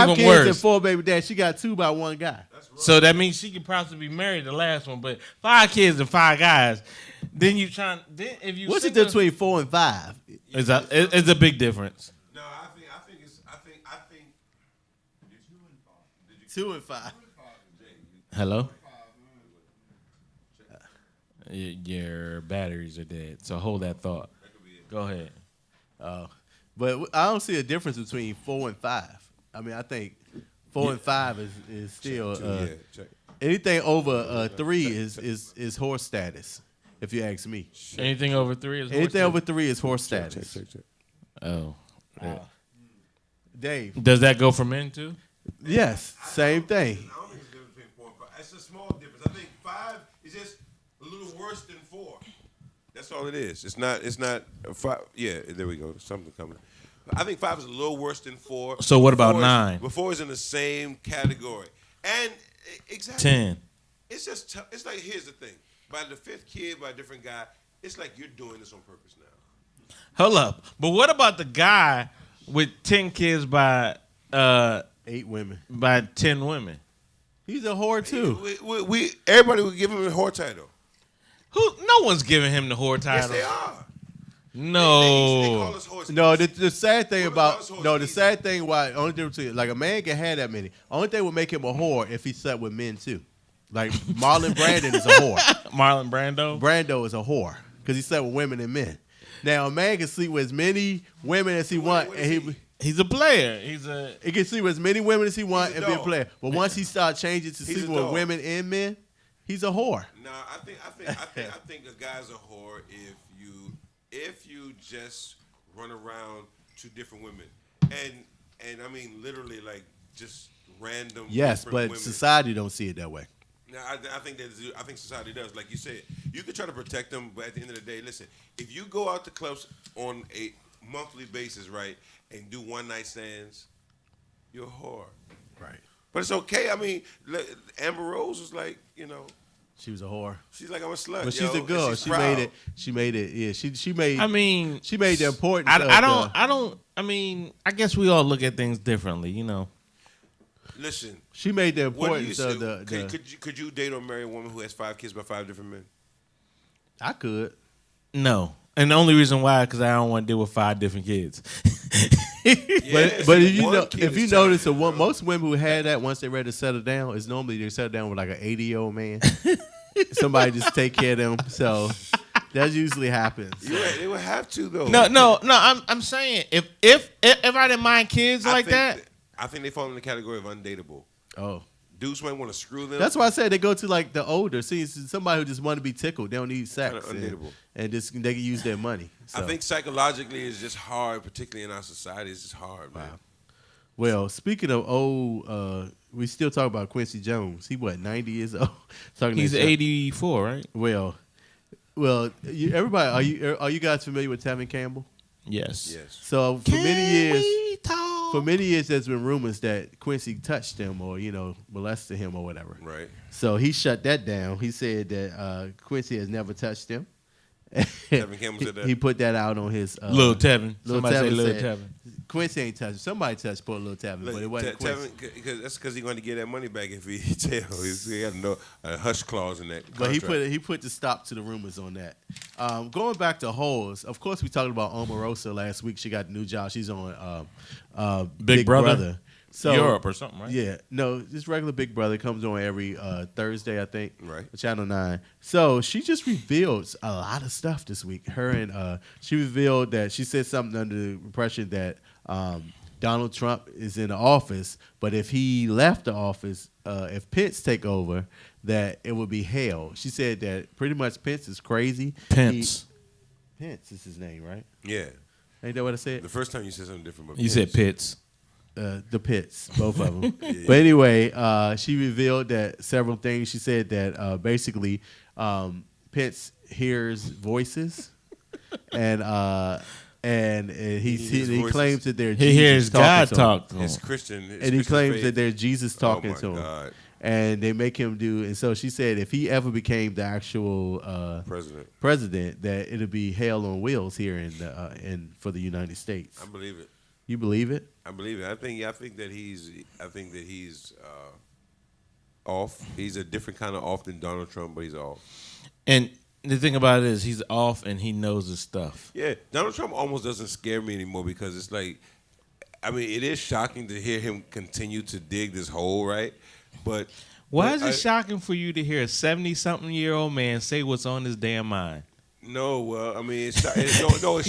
even kids worse. and 4 baby daddies. She got 2 by 1 guy. So that means she could possibly marry the last one, but 5 kids and 5 guys. Then you trying. Then if you What's the difference between 4 and 5? It's a big difference. No, I think it's 2 and 5. Hello. Your batteries are dead. So hold that thought. Go ahead. But I don't see a difference between 4 and 5. I mean, I think 4 and 5 is still check. anything over 3 is horse status. If you ask me, Anything over 3 is anything horse over 3 is horse status. Check. Oh. Dave, Does that go for men too? yes, same thing. I don't think it's a difference between 4 and 5. It's a small difference. I think 5 is just a little worse than 4. That's all it is. It's not 5. Yeah, there we go. Something coming. I think 5 is a little worse than 4. So what about 4 9? Before is in the same category. And exactly. 10. It's just it's like, here's the thing. By the 5th kid, by a different guy, it's like you're doing this on purpose now. Hold up. But what about the guy with 10 kids by 8 women. by 10 women? He's a whore too. We everybody would give him a whore title. No one's giving him the whore Yes, title. they are. No. They call us whores. No, the sad thing What about the sad thing why only difference is like a man can have that many. Only thing would make him a whore if he slept with men too. Like Marlon Brandon is a whore. Marlon Brando. Brando is a whore because he slept with women and men. Now a man can sleep with as many women as he want, and He's a player. he can sleep with as many women as he want He's a and be a dog. player. But once he starts changing to He's sleeping a with dog. women and men, he's a whore. No, I think a guy's a whore if you just run around to different women, and I mean literally like just random. Yes, different but women. society don't see it that way. Now, I think society does. Like you said, you can try to protect them, but at the end of the day, listen. If you go out to clubs on a monthly basis, right, and do one night stands, you're a whore. Right. But it's okay. I mean, Amber Rose was like, She was a whore. she's like, I'm a slut. But she's a girl. she's She proud. made it. She made it. Yeah. She made. I mean, she made the importance. I mean, I guess we all look at things differently, Listen, She made the what do you importance say? of the. Could you date or marry a woman who has 5 kids by 5 different men? I could. No. And the only reason why, because I don't want to deal with 5 different kids. But if you notice, most women who had that once they're ready to settle down, is normally they settle down with like an 80-year-old man. Somebody just take care of them. So that usually happens. They would have to though. No. I'm saying if I didn't mind kids like that, I think they fall in the category of undateable. Oh. Dudes might want to screw them. That's why I said they go to like the older. See, somebody who just want to be tickled. They don't need sex. Kinda undateable. And just they can use their money. So. I think psychologically it's just hard, particularly in our society. It's just hard, man. Well, speaking of old, we still talk about Quincy Jones. He 90 years old. he's 84, right? Well, everybody, are you guys familiar with Tevin Campbell? Yes. So for many years, there's been rumors that Quincy touched him or molested him or whatever. Right. So he shut that down. He said that Quincy has never touched him. Tevin Campbell said that. He put that out on his Lil Tevin. Lil Somebody say Tevin Lil said, Tevin. Quincy ain't touched. Somebody touched poor Lil Tevin, but it wasn't Quincy. Tevin, that's because he's going to get that money back if he tells. He got a hush clause in that But contract. he put the stop to the rumors on that. Going back to hoes, of course we talked about Omarosa last week. She got a new job. She's on Big Brother. So, Europe or something, right? Yeah, no, just regular Big Brother comes on every Thursday, I think. Right. Channel 9. So she just revealed a lot of stuff this week. She revealed that she said something under the impression that Donald Trump is in the office, but if he left the office, if Pence take over, that it would be hell. She said that pretty much Pence is crazy. Pence is his name, right? Yeah. Ain't that what I said? The first time you said something different. But You said Pitts. The Pitts, both of them. Yeah. But anyway, she revealed that several things. She said that basically Pitts hears voices, and he claims that they're Jesus hears God talk to him. It's Christian. And he claims that they're Jesus talking to him. God. And they make him do. And so she said if he ever became the actual president, that it'll be hell on wheels here for the United States. I believe it. You believe it? I believe it. I think that he's off. He's a different kind of off than Donald Trump, but he's off. And the thing about it is he's off and he knows his stuff. Yeah, Donald Trump almost doesn't scare me anymore because it's like, I mean, it is shocking to hear him continue to dig this hole, right? But why is it shocking for you to hear a 70-something-year-old man say what's on his damn mind? No, well, I mean, it's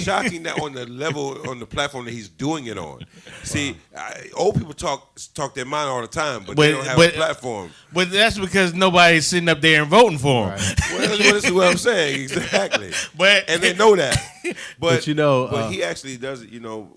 shocking that on the level, on the platform that he's doing it on. See, old people talk their mind all the time, but they don't have a platform. But that's because nobody's sitting up there and voting for him. Right. Well, that's what I'm saying, exactly. And they know that. But he actually does it,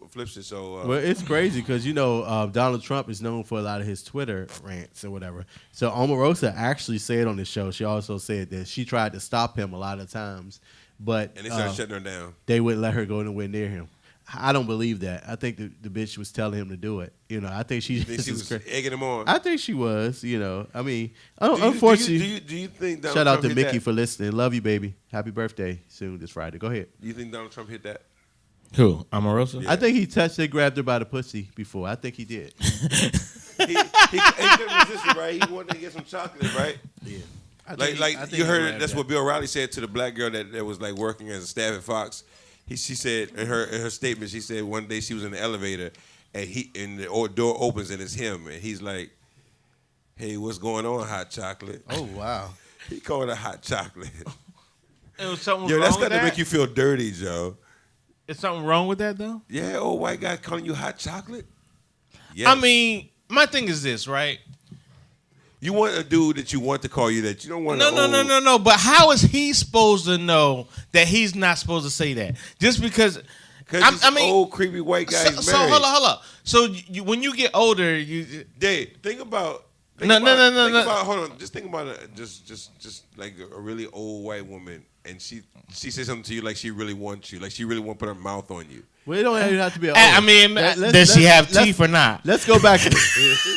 flips it. So well, it's crazy because Donald Trump is known for a lot of his Twitter rants or whatever. So Omarosa actually said on the show, she also said that she tried to stop him a lot of times. And they started shutting her down. They wouldn't let her go anywhere near him. I don't believe that. I think the bitch was telling him to do it. I think she was egging him on. I think she was. I mean, unfortunately. Do you think Donald shout out Trump to Mickey for listening. Love you, baby. Happy birthday soon this Friday. Go ahead. Do you think Donald Trump hit that? Who? Omarosa? Yeah. I think he touched and grabbed her by the pussy before. I think he did. he couldn't resist it, right? He wanted to get some chocolate, right? Yeah. Like you heard it. That's what Bill O'Reilly said to the black girl that was like working as a staff at Fox. She said in her statement, she said one day she was in the elevator and the door opens and it's him and he's like, "Hey, what's going on, hot chocolate?" Oh wow. He called her hot chocolate. It was something Yo, wrong that's with got to make you feel dirty, Joe. Is something wrong with that though? Yeah, old white guy calling you hot chocolate. Yes. I mean, my thing is this, right? You want a dude that you want to call you that. You don't want No. But how is he supposed to know that he's not supposed to say that? Just because I mean, old creepy white guy. So hold up. So when you get older, think about. No. Hold on. Just think about just like a really old white woman, and she says something to you like she really wants you, like she really want to put her mouth on you. Well, it don't even have to be. I mean, does she have teeth or not? Let's go back.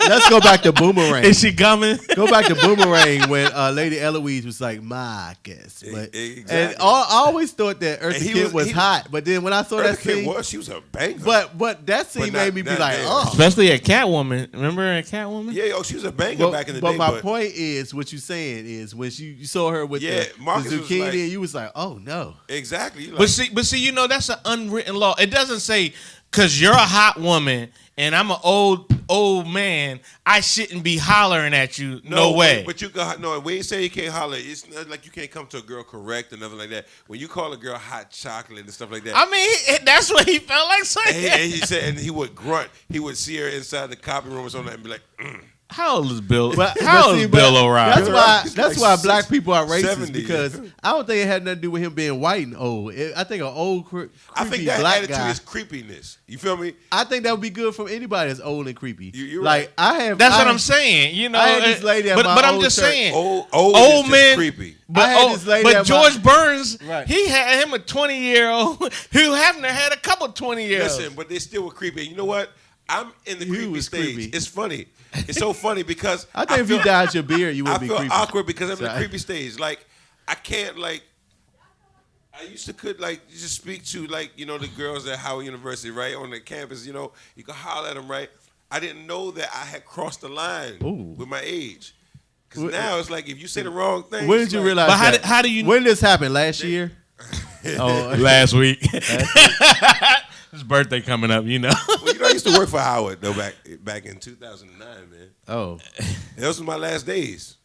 Let's go back to Boomerang. Is she coming? Go back to Boomerang when Lady Eloise was like, Marcus. But, Exactly. And I always thought that Eartha Kitt was hot. But then when I saw that scene. She was a banger. But that scene made me be like, then. oh. Especially a Catwoman. Remember a Catwoman? Yeah, she was a banger back in the day. But my point is, what you're saying is, when you saw her with the Marcus zucchini, was like, you was like, oh, no. Exactly. But see, you know, that's an unwritten law. It doesn't say, because you're a hot woman and I'm an old man, I shouldn't be hollering at you. No way. But you can when you say you can't holler, it's not like you can't come to a girl correct or nothing like that. When you call a girl hot chocolate and stuff like that. I mean, that's what he felt like saying. And he said, and he would grunt. He would see her inside the copy room or something and be like, How old is Bill? How old is Bill O'Reilly? That's why black people are racist 70. because I don't think it had nothing to do with him being white and old. I think an old creepy I think that black attitude guy. is creepiness. You feel me? I think that would be good from anybody that's old and creepy. You're like right. That's what I'm saying. You know, I had this lady at but my I'm old just church. saying, Old men creepy. I had this lady at But George Burns, Right. he had him a 20-year-old who hadn't had a couple 20-year-olds. Listen, but they still were creepy. You know what? I'm in the creepy was stage. creepy. It's funny. It's so funny because I think if you dyed your beard, you I would be feel creepy. awkward because I'm in the Sorry. creepy stage. Like I can't I used to just speak to the girls at Howard University, right, on the campus. You know, you could holler at them, right. I didn't know that I had crossed the line with my age. Because now it's like if you say the wrong thing. When did you realize But that? how do you? When did this happened? Last year? Last week. His birthday coming up, you know. Well, I used to work for Howard though back in 2009, man. Oh. Those were my last days.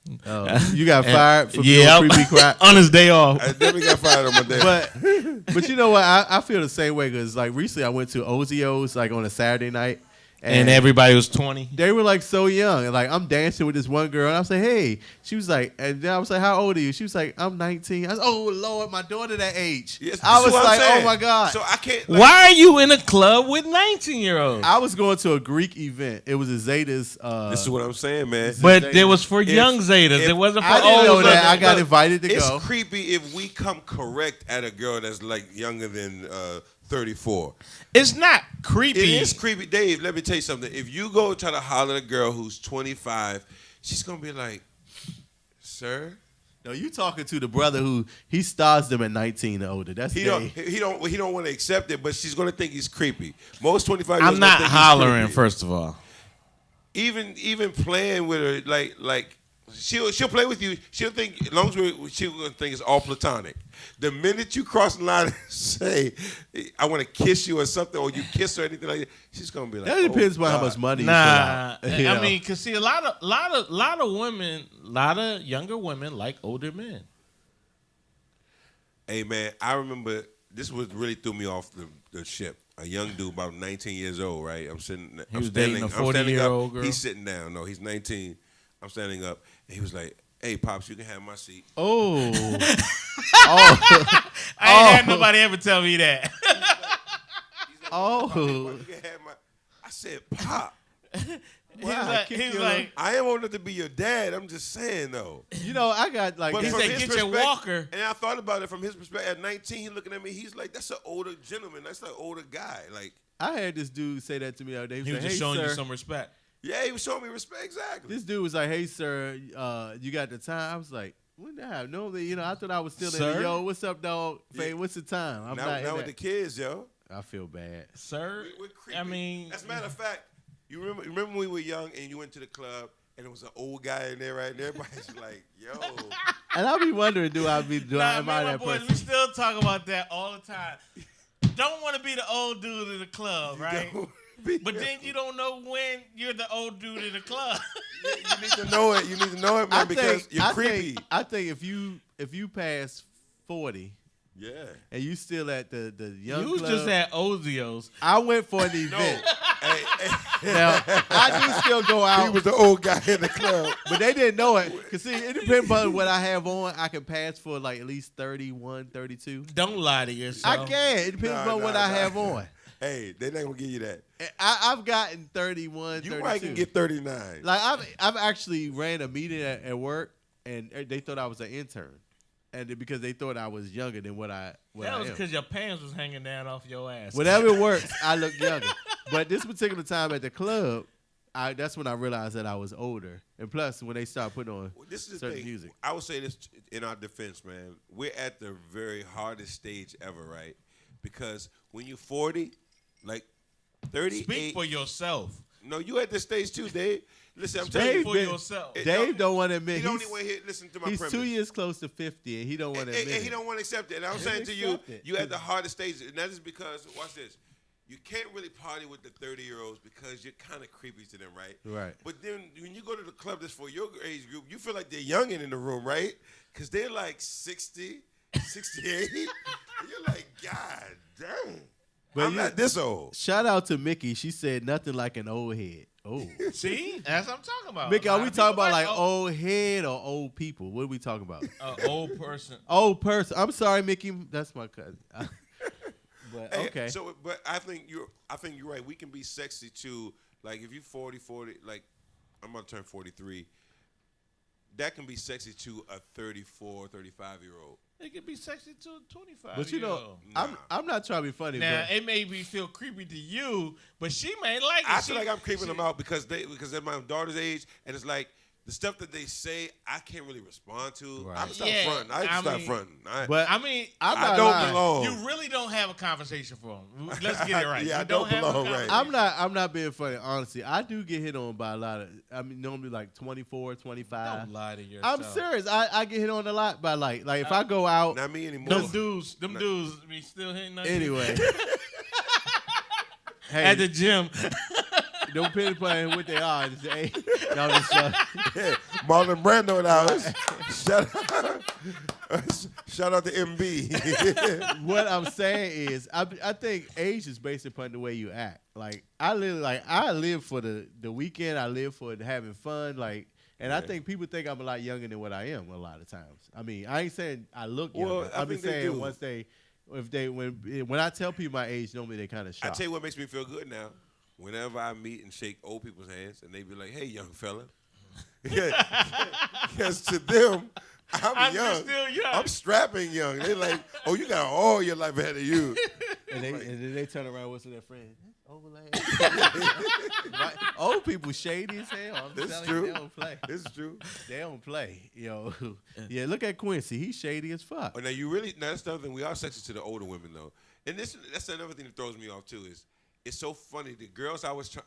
You got fired for Yeah, doing creepy crap. on his day off. I definitely got fired on my day. But you know what? I feel the same way because like recently I went to Ozio's like on a Saturday night. And everybody was 20. They were like so young. And like I'm dancing with this one girl and I was like, hey. She was like, and then I was like, how old are you? She was like, I'm 19. I was oh Lord, my daughter that age. Yes, I this was is what I'm like, saying. oh my God. So I can't. Why are you in a club with 19-year-olds? I was going to a Greek event. It was a Zetas. This is what I'm saying, man. But it was for young Zetas. It wasn't for I didn't know old that. I Zetas. got invited to It's go. creepy if we come correct at a girl that's like younger than 34. It's not creepy. It is creepy, Dave. Let me tell you something. If you go try to holler at a girl who's 25, she's gonna be like, "Sir." No, you talking to the brother who he stars them at 19 or older. That's He Dave. don't want to accept it, but she's gonna think he's creepy. Most 25. I'm not hollering, first of all. Even playing with her, like she'll play with you. She'll think as long as she'll think it's all platonic. The minute you cross the line and say, "I want to kiss you" or something, or you kiss her or anything like that, she's gonna be like, That depends oh, on how God. much money. Nah, you put out. I mean, cause see, a lot of women, a lot of younger women like older men. Hey man, I remember this was really threw me off the ship. A young dude, about 19 years old, right? I'm sitting. He was dating a 40-year-old girl. He's sitting down. No, he's 19. I'm standing up, and he was like, "Hey, pops, you can have my seat." Oh, I ain't had nobody ever tell me that. He's like, Oh. "You can have my." I said, "Pop, He's like, I am old enough to be your dad. I'm just saying though." you know, I got like. But He from said, his "Get your perspective- walker." And I thought about it from his perspective. At 19, he looking at me. He's like, "That's an older gentleman. That's an older guy." Like, I had this dude say that to me the other day. he was like, just hey, showing sir. you some respect. yeah, he was showing me respect. Exactly. This dude was like, "Hey, sir, you got the time?" I was like, "What the hell? Normally, I thought I was still in Sir? the yo. What's up, dog? Hey, what's the time?" I'm now not. with in the that. kids, yo. I feel bad. Sir, We're creepy. I mean, as a matter of fact, you remember when we were young and you went to the club and there was an old guy in there, right? And everybody's like, "Yo." And I'll be wondering, do I nah, am me I and my that boys, person? we still talk about that all the time. Don't want to be the old dude in the club, right? But then you don't know when you're the old dude in the club. You need to know it. You need to know it, man, because you're creepy. I think if you pass 40 Yeah. and you still at the young You was club, just at Ozios. I went for an No. event. Hey, Now I do still go he out, was the old guy in the club. but they didn't know it. Cause see, it depends on what I have on. I can pass for like at least 31, 32. Don't lie to yourself. I can. It depends on what I have on. Hey, they're not gonna give you that. I've gotten 31, You 32. might can get 39. Like I've actually ran a meeting at work and they thought I was an intern. and because they thought I was younger than what I That was am. because your pants was hanging down off your ass. Whatever works, I look younger. But this particular time at the club, that's when I realized that I was older. And plus, when they start putting on This is the certain thing. music. I would say this in our defense, man. We're at the very hardest stage ever, right? Because when you're 40, like 38. Speak for yourself. No, you at this stage too, Dave. Listen, I'm telling Dave you. For been- yourself. Dave don't want to admit He don't even want to listen to my he's premise. 2 years close to 50, and he don't want to admit And he it. don't want to accept it. And I'm He'll saying to you, accept it. you at the hardest stage, and that is because, watch this, you can't really party with the 30-year-olds because you're kind of creepy to them, right? Right. But then when you go to the club that's for your age group, you feel like they're youngin' in the room, right? Because they're like 60, 68. And you're like, God damn. But I'm not this old. Shout out to Mickey. She said nothing like an old head. Oh. See? That's what I'm talking about. Mickey, A are lot we of talking people about like oh, old head or old people? What are we talking about? old person. Old person. I'm sorry, Mickey. That's my cousin. But Hey, okay. So, but I think you're right. We can be sexy too. Like if you're 40, like I'm gonna turn 43. That can be sexy to a 34, 35-year-old. It could be sexy to a 25. But you know, I'm not trying to be funny. Now but it made me feel creepy to you, but she may like it. I feel like I'm creeping them out because they're my daughter's age, and it's like the stuff that they say I can't really respond to. Right. I'm stop Yeah, fronting. I I stop mean- fronting. But I mean, I'm I not don't lying. belong. you really don't have a conversation for them. Let's get it right. Yeah, You I don't have a belong, right. conversation. I'm not being funny. Honestly, I do get hit on by a lot of. I mean, normally like 24, 25. Don't lie to yourself. I'm serious. I get hit on a lot by like if I go out. Not me anymore. Them dudes be still hitting on you. Anyway. Hey, At the gym. don't pinpoint what they are. It's the age. No, I'm just Yeah, Marlon Brando in the house. Shout out to MB. what I'm saying is, I think age is based upon the way you act. Like I live for the weekend. I live for having fun. Like, and I think people think I'm a lot younger than what I am a lot of times. I mean, I ain't saying I look younger. Well, I I'm just think they saying do. when I tell people my age, normally they kind of I shocked. tell you what makes me feel good now. Whenever I meet and shake old people's hands, and they be like, "Hey, young fella," because to them, I'm young. still young. I'm strapping young. They like, "Oh, you got all your life ahead of you." And then they turn around, what's to their friend? Old lady. Right? Old people shady as hell. I'm It's telling true. you, they don't play. It's true. They don't play. Yo. Yeah, look at Quincy. He's shady as fuck. Oh, now that's the other thing. We are sexy to the older women though, and that's another thing that throws me off too. Is it's so funny. The girls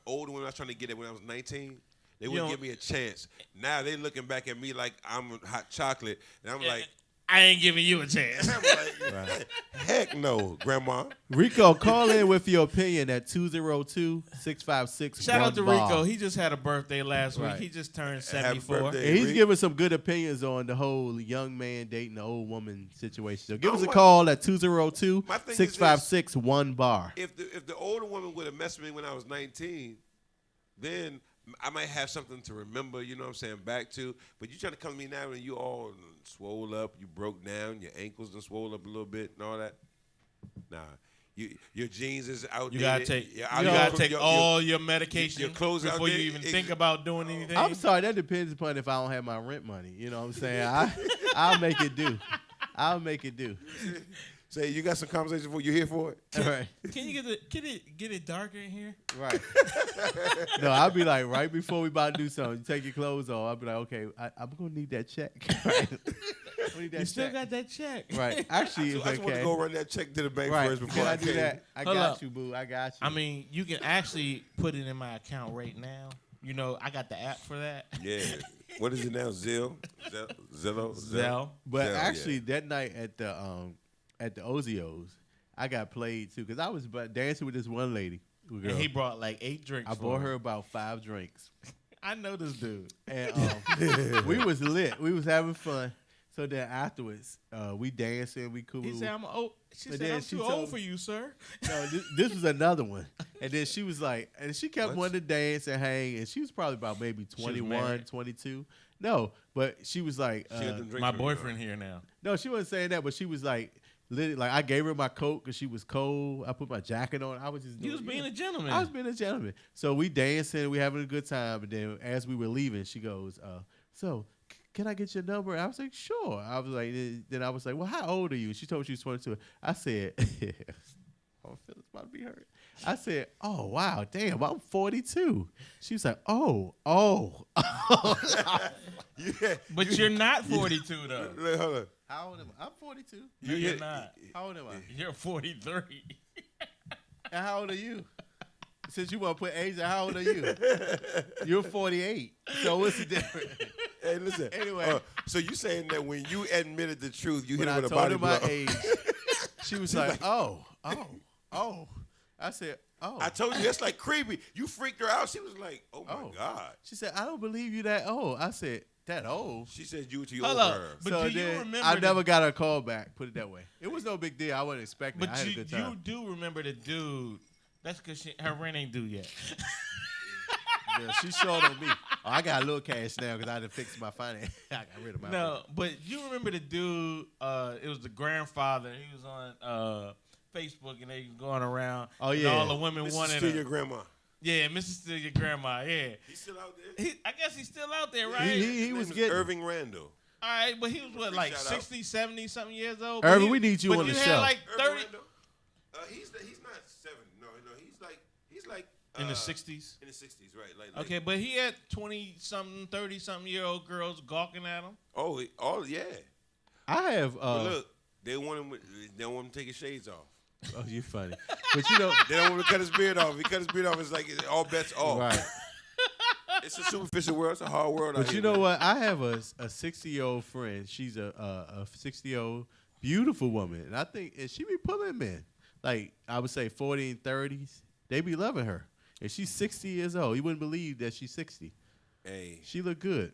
older women I was trying to get at when I was 19, they wouldn't give me a chance. Now they looking back at me like I'm hot chocolate, and I'm like, I ain't giving you a chance. I'm like, heck no, grandma. Rico, call in with your opinion at 202-656. Shout out to bar. Rico. He just had a birthday last Right. week. He just turned Happy 74. birthday. And he's Rick. giving some good opinions on the whole young man dating the old woman situation. So give us a what- call at My thing is 202-656 bar. If the older woman would have messed with me when I was 19, then I might have something to remember, you know what I'm saying, back to. But you trying to come to me now and you all swole up, you broke down, your ankles done swole up a little bit and all that. Nah. Your jeans is outdated. You gotta take, Your- you gotta take all your medication your clothes before you outdated. even think about doing anything. I'm sorry, that depends upon if I don't have my rent money. You know what I'm saying? I'll make it do. I'll make it do. Say, you got some conversation for you here for it? All right. Can you get it darker in here? Right. No, I'll be like, right before we about to do something, you take your clothes off. I'll be like, okay, I'm going to need that check. Right. I'm gonna need that You still check. got that check. Right. Actually, I it's just want to okay. go run that check to the bank Right. first before Can I I do came. that? I Hold got up. you, boo. I got you. I mean, you can actually put it in my account right now. You know, I got the app for that. Yeah. What is it now? Zillow? Zelle. But Zell, actually, that night at the Ozios, I got played too because I was dancing with this one lady. Girl. And he brought like 8 drinks. I for bought her about 5 drinks. I know this dude. And we was lit. We was having fun. So then afterwards, we dancing, we cool. He said, "I'm old." She And said, then "I'm she too told old me- for you, sir." No, this was another one. And then she was like, and she kept What? wanting to dance and hang. And she was probably about maybe was 21, married? 22. No, but she was like, She got them drinks My for you, boyfriend here now. no, she wasn't saying that, but she was like, I gave her my coat because she was cold. I put my jacket on. I was just He was being a gentleman. I was being a gentleman. So we dancing, we having a good time. And then as we were leaving, she goes, so can I get your number? I was like, sure. I was like, then I was like, well, how old are you? She told me she was 22. I said, oh, Phyllis about to be hurt. I said, oh, wow, damn, I'm 42. She was like, oh. Yeah. But you're not 42 though. Look, hold on. How old am I? I'm 42. No, you're not. How old am I? You're 43. And how old are you? Since you want to put age, how old are you? You're 48. So what's the difference? Hey, listen. Anyway. So you saying that when you admitted the truth, you hit When her I with a told body her my blow? age, she was like, oh. I said, oh. I told you that's like creepy. You freaked her out. She was like, "Oh my god." She said, I don't believe you that old. I said, that old? She said you were too Hold old up. for her. But So do you then remember? I never got a call back. Put it that way. It was no big deal. I wasn't expecting it. I But had a you good time. do remember the dude? That's because her rent ain't due yet. Yeah, she short on me. Oh, I got a little cash now because I done fixed my finance. I got rid of my No, but you remember the dude? It was the grandfather. He was on Facebook and they going around. Oh, and yeah. all the women Mrs. wanted Steal her. your grandma. Yeah, Mrs. Steal your grandma. Yeah, He's still out there. I guess he's still out there, right? He His was name is getting. Irving Randall. All right, but he was what, like Shout out. 60, 70 something years old. Irvin, But he- we need you but on the you show. Had like Irving 30 Randall. He's not 70. No, he's like in the 60s. In the 60s, right? Like Okay, but he had 20 something, 30 something year old girls gawking at him. Oh, yeah. I have. But look, they want him. They don't want him to take his shades off. Oh, you funny. But you know. They don't want him to cut his beard off. If he cut his beard off, it's like all bets off. Right. It's a superficial world. It's a hard world. out But here, you know man. what? I have a 60-year-old friend. She's a 60-year-old beautiful woman, and I think and she be pulling men. Like I would say 40 and 30s. They be loving her, and she's 60 years old. You wouldn't believe that she's 60. Hey, She look good.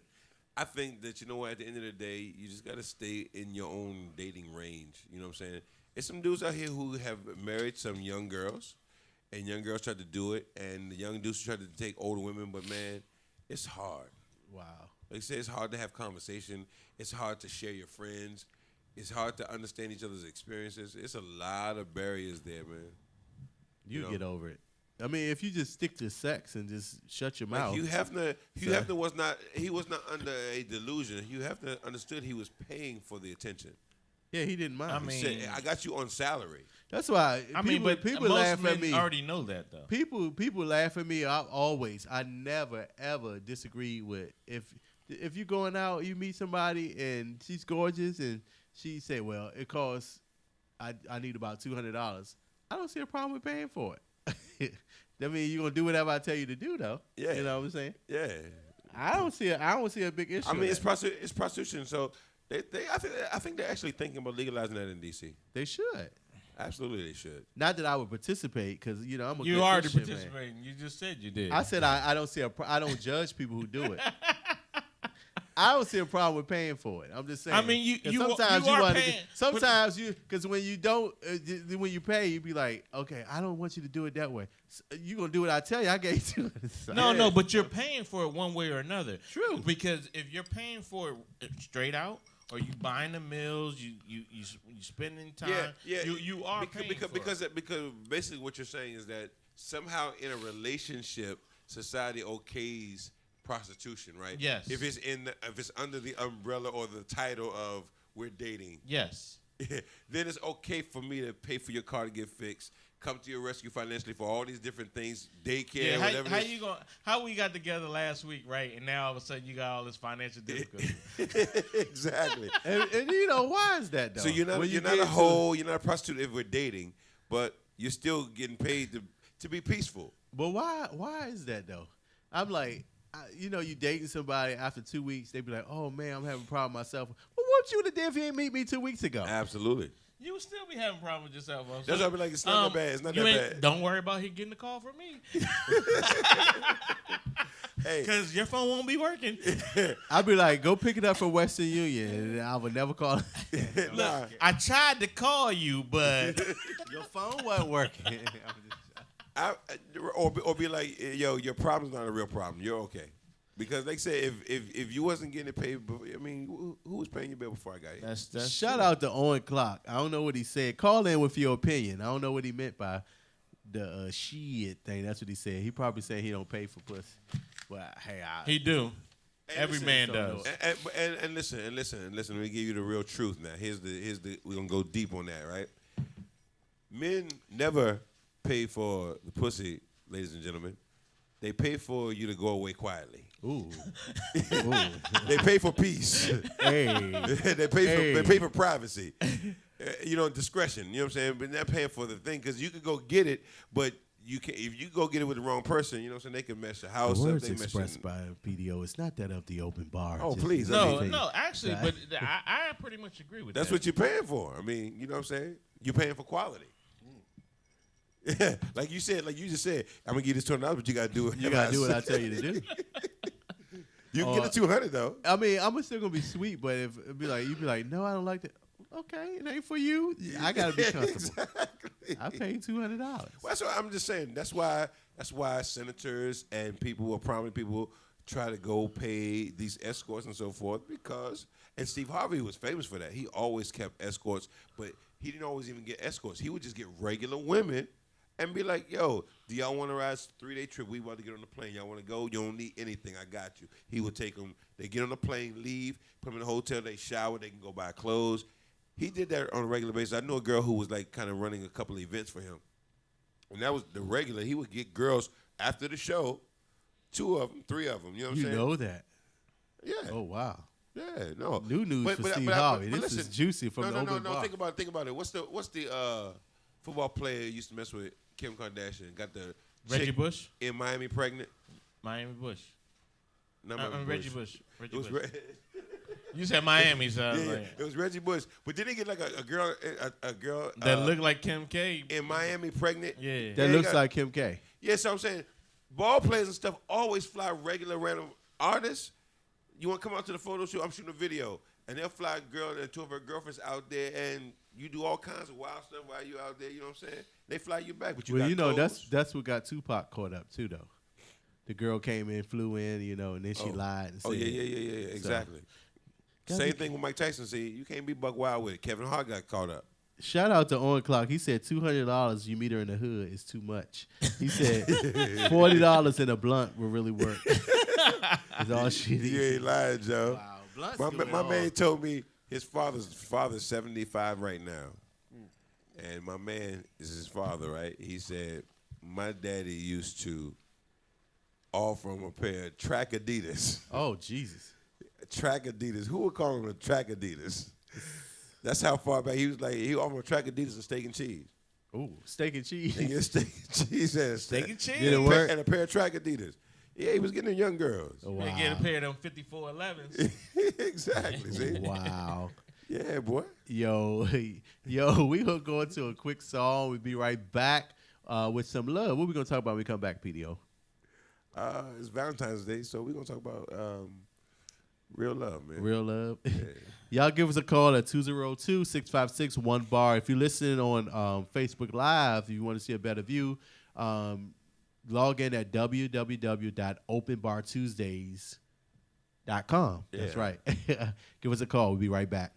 I think that, you know what, at the end of the day, you just got to stay in your own dating range. You know what I'm saying? There's some dudes out here who have married some young girls, and young girls tried to do it, and the young dudes tried to take older women, but, man, it's hard. Wow. Like I said, it's hard to have conversation. It's hard to share your friends. It's hard to understand each other's experiences. It's a lot of barriers there, man. You know? get over it. I mean, if you just stick to sex and just shut your Like mouth. Hugh Hefner was not under a delusion. Hugh Hefner understood he was paying for the attention. Yeah, he didn't mind. I He mean, said, I got you on salary. That's why. people most laugh men at me. already know that though. People laugh at me. I never ever disagree with if you're going out, you meet somebody and she's gorgeous and she say, well, it costs. I need about $200. I don't see a problem with paying for it. I mean, you're gonna do whatever I tell you to do, though. Yeah. You know what I'm saying? Yeah. I don't see a big issue. I mean, with it's that. it's prostitution. So I think they're actually thinking about legalizing that in D.C. They should. Absolutely, they should. Not that I would participate, because I'm a You good already Christian man. participating. You just said you did. I said I don't see I don't judge people who do it. I don't see a problem with paying for it. I'm just saying. I mean, 'Cause you sometimes are wanna paying, sometimes you because when you don't when you pay, you be like, okay, I don't want you to do it that way. So you gonna do what I tell you? I gave you. No, but you're paying for it one way or another. True. Because if you're paying for it straight out, or you buying the meals, you spending time. Yeah. You are paying for it. Because basically what you're saying is that somehow in a relationship, society okays prostitution, right? Yes. If it's under the umbrella or the title of we're dating, Yes. then it's okay for me to pay for your car to get fixed, come to your rescue financially for all these different things, daycare, Yeah, whatever. how you going? How we got together last week, right? And now all of a sudden you got all this financial difficulty. Exactly. and why is that though? So you're not When you a get hoe, you're not a prostitute if we're dating, but you're still getting paid to be peaceful. But why is that though? I'm like, you dating somebody after 2 weeks, they be like, oh man, I'm having a problem myself. Well, what you would have did if you ain't meet me 2 weeks ago? Absolutely. You would still be having problems with yourself. Also. That's why I be like, it's not that bad. It's not you that ain't- bad. Don't worry about him getting a call from me. Hey, Because your phone won't be working. I'd be like, go pick it up from Western Union, and I would never call. nah. I tried to call you, but Your phone wasn't working. Or be like, yo, your problem's not a real problem. You're okay. Because they say if you wasn't getting it paid, I mean, who was paying your bill before I got here? that's Shout out to Owen Clark. I don't know what he said. Call in with your opinion. I don't know what he meant by the shit thing. That's what he said. He probably said he don't pay for pussy. Well, hey, He do. Every man does. And listen. Let me give you the real truth now. Here's the. We're gonna go deep on that, right? Men never pay for the pussy, ladies and gentlemen. They pay for you to go away quietly. Ooh. They pay for peace. Hey. They pay for privacy. Discretion. You know what I'm saying? But they're paying for the thing because you could go get it, but you can if you go get it with the wrong person. You know what I'm saying? They can mess your house The up. words They mess expressed by PDO. It's not that of the open bar. Oh, Just- please. No, actually, but I pretty much agree with That's that. what you're paying for. I mean, you know what I'm saying? You're paying for quality. Yeah, like you just said, I'm gonna give you this $200, but you gotta do it. You gotta do what I tell you to do. You can get the $200 though. I mean, I'm still gonna be sweet, but if you'd be like, no, I don't like that. Okay, it ain't for you. I gotta be comfortable. Exactly. I paid $200. Well, that's what I'm just saying. That's why senators and people or prominent people try to go pay these escorts and so forth and Steve Harvey was famous for that. He always kept escorts, but he didn't always even get escorts. He would just get regular women and be like, yo, do y'all want to ride a 3-day trip? We about to get on the plane. Y'all want to go? You don't need anything. I got you. He would take them. They get on the plane, leave, put them in the hotel. They shower. They can go buy clothes. He did that on a regular basis. I know a girl who was like kind of running a couple of events for him. And that was the regular. He would get girls after the show, 2 of them, 3 of them. You know what I'm saying? You know that. Yeah. Oh, wow. Yeah, no. New news for Steve Harvey. This is juicy from the open bar. Think about it. What's the football player who used to mess with Kim Kardashian? Got the Reggie chick Bush? in Miami pregnant? Miami Bush. Not Reggie Bush. It was Reggie You said Miami, so I was yeah, like, it was Reggie Bush. But didn't he get like a girl that looked like Kim K. in Miami pregnant? Yeah. That looks like Kim K. Yeah, so I'm saying ball players and stuff always fly regular random artists. You want to come out to the photo shoot? I'm shooting a video. And they'll fly a girl and 2 of her girlfriends out there, and you do all kinds of wild stuff while you out there. You know what I'm saying? They fly you back, but you got clothes. that's what got Tupac caught up too, though. The girl came in, flew in, and then she lied and said, yeah, exactly. Same thing with Mike Tyson. See, you can't be buck wild with it. Kevin Hart got caught up. Shout out to On Clock. He said $200 you meet her in the hood is too much. He said $40 in a blunt will really work. Is all she needs. You ain't lying, Joe. Wow, blunt's My going man on. told me his father's 75 right now. And my man is his father, right? He said, my daddy used to offer him a pair of track Adidas. Oh, Jesus. Track Adidas. Who would call him a track Adidas? That's how far back he was like. He offered a track Adidas and steak and cheese. Ooh, steak and cheese. And get steak and cheese and Steak and cheese. Did it work? and a pair of track Adidas. Yeah, he was getting young girls. Oh, They get a pair of them 5411s. Exactly. See? Wow. Yeah, boy. Yo, we gonna go into a quick song. We'll be right back with some love. What we gonna talk about when we come back, PDO? It's Valentine's Day, so we're gonna talk about real love, man. Real love. Y'all give us a call at 202-656-1BAR. If you're listening on Facebook Live, if you want to see a better view, log in at www.openbartuesdays.com. That's Yeah. right. Give us a call. We'll be right back.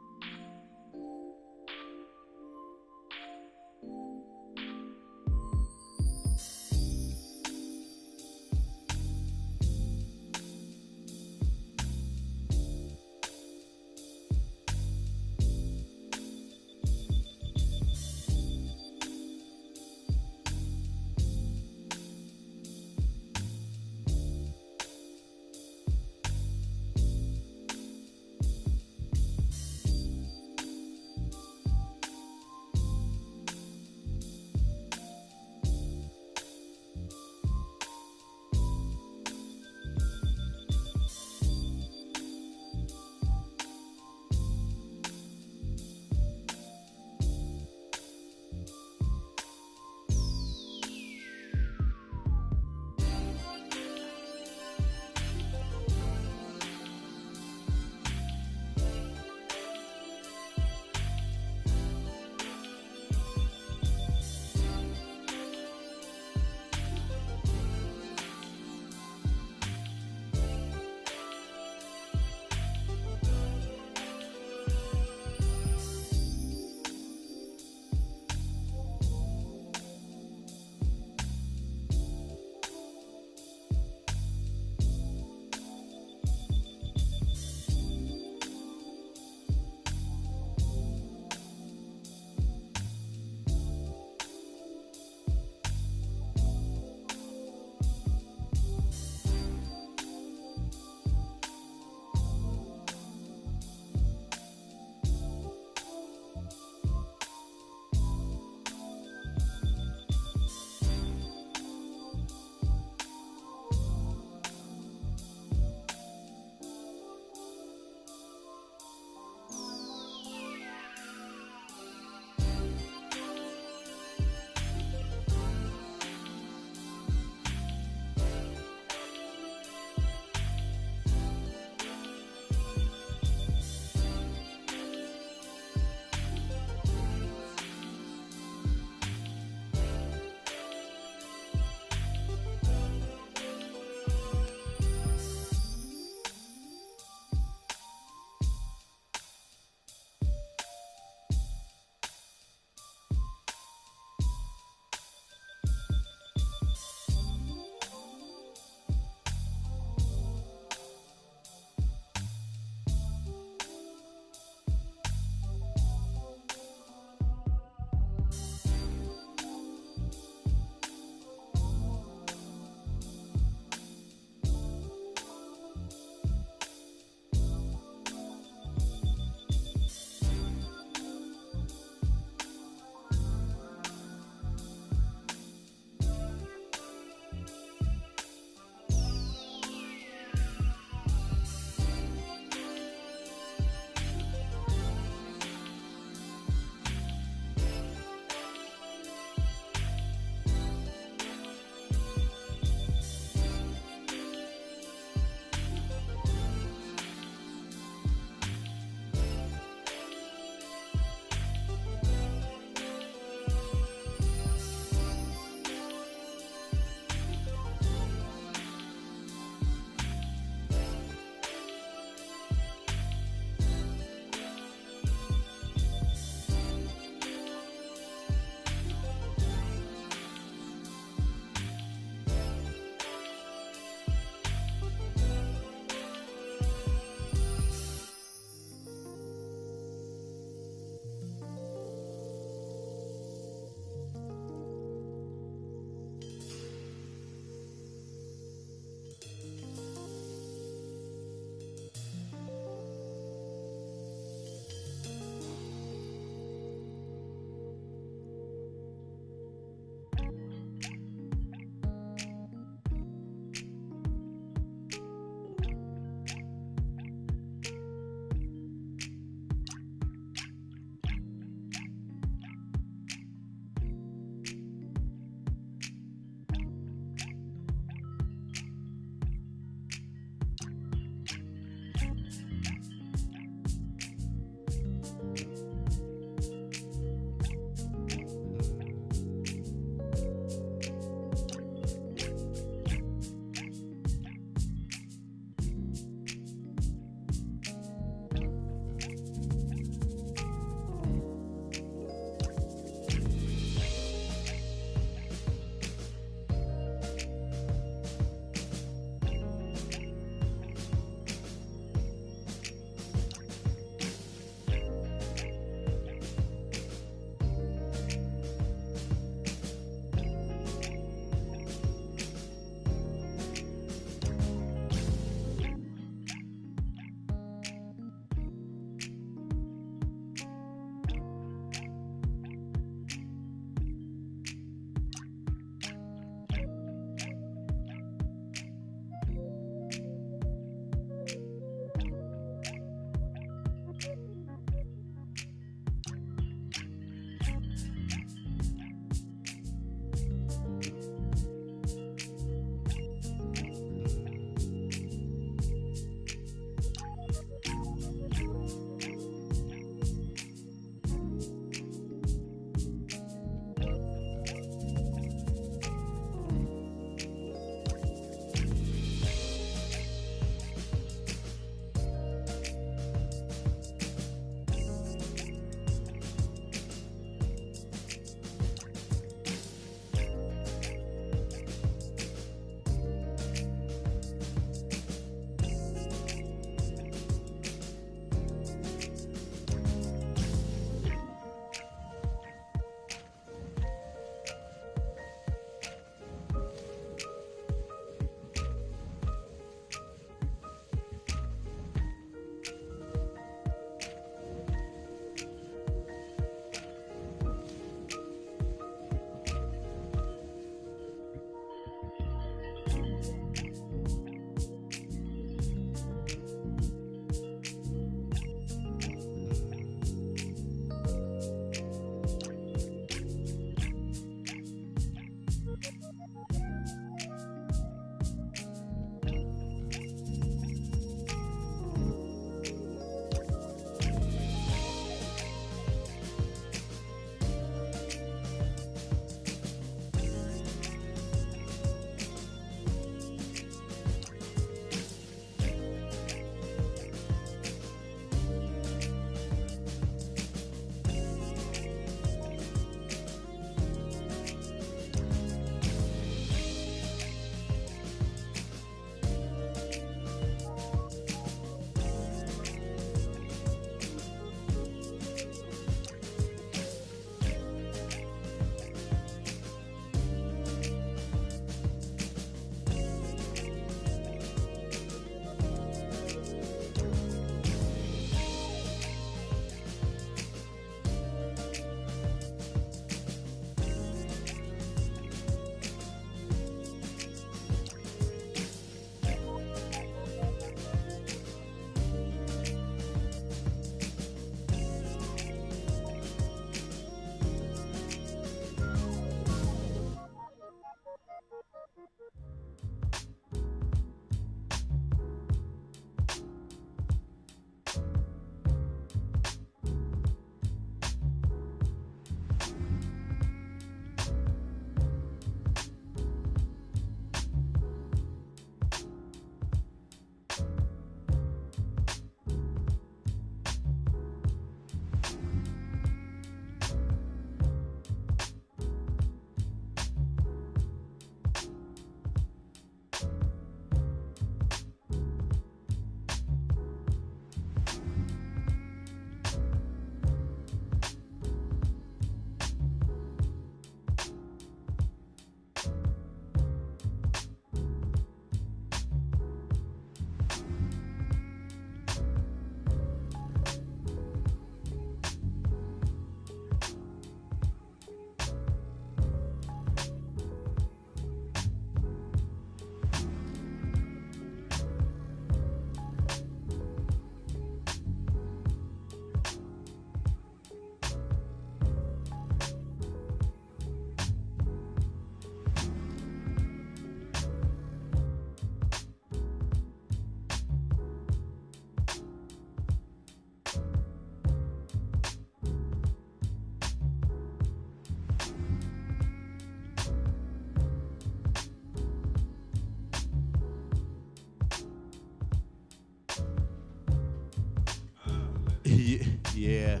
Yeah.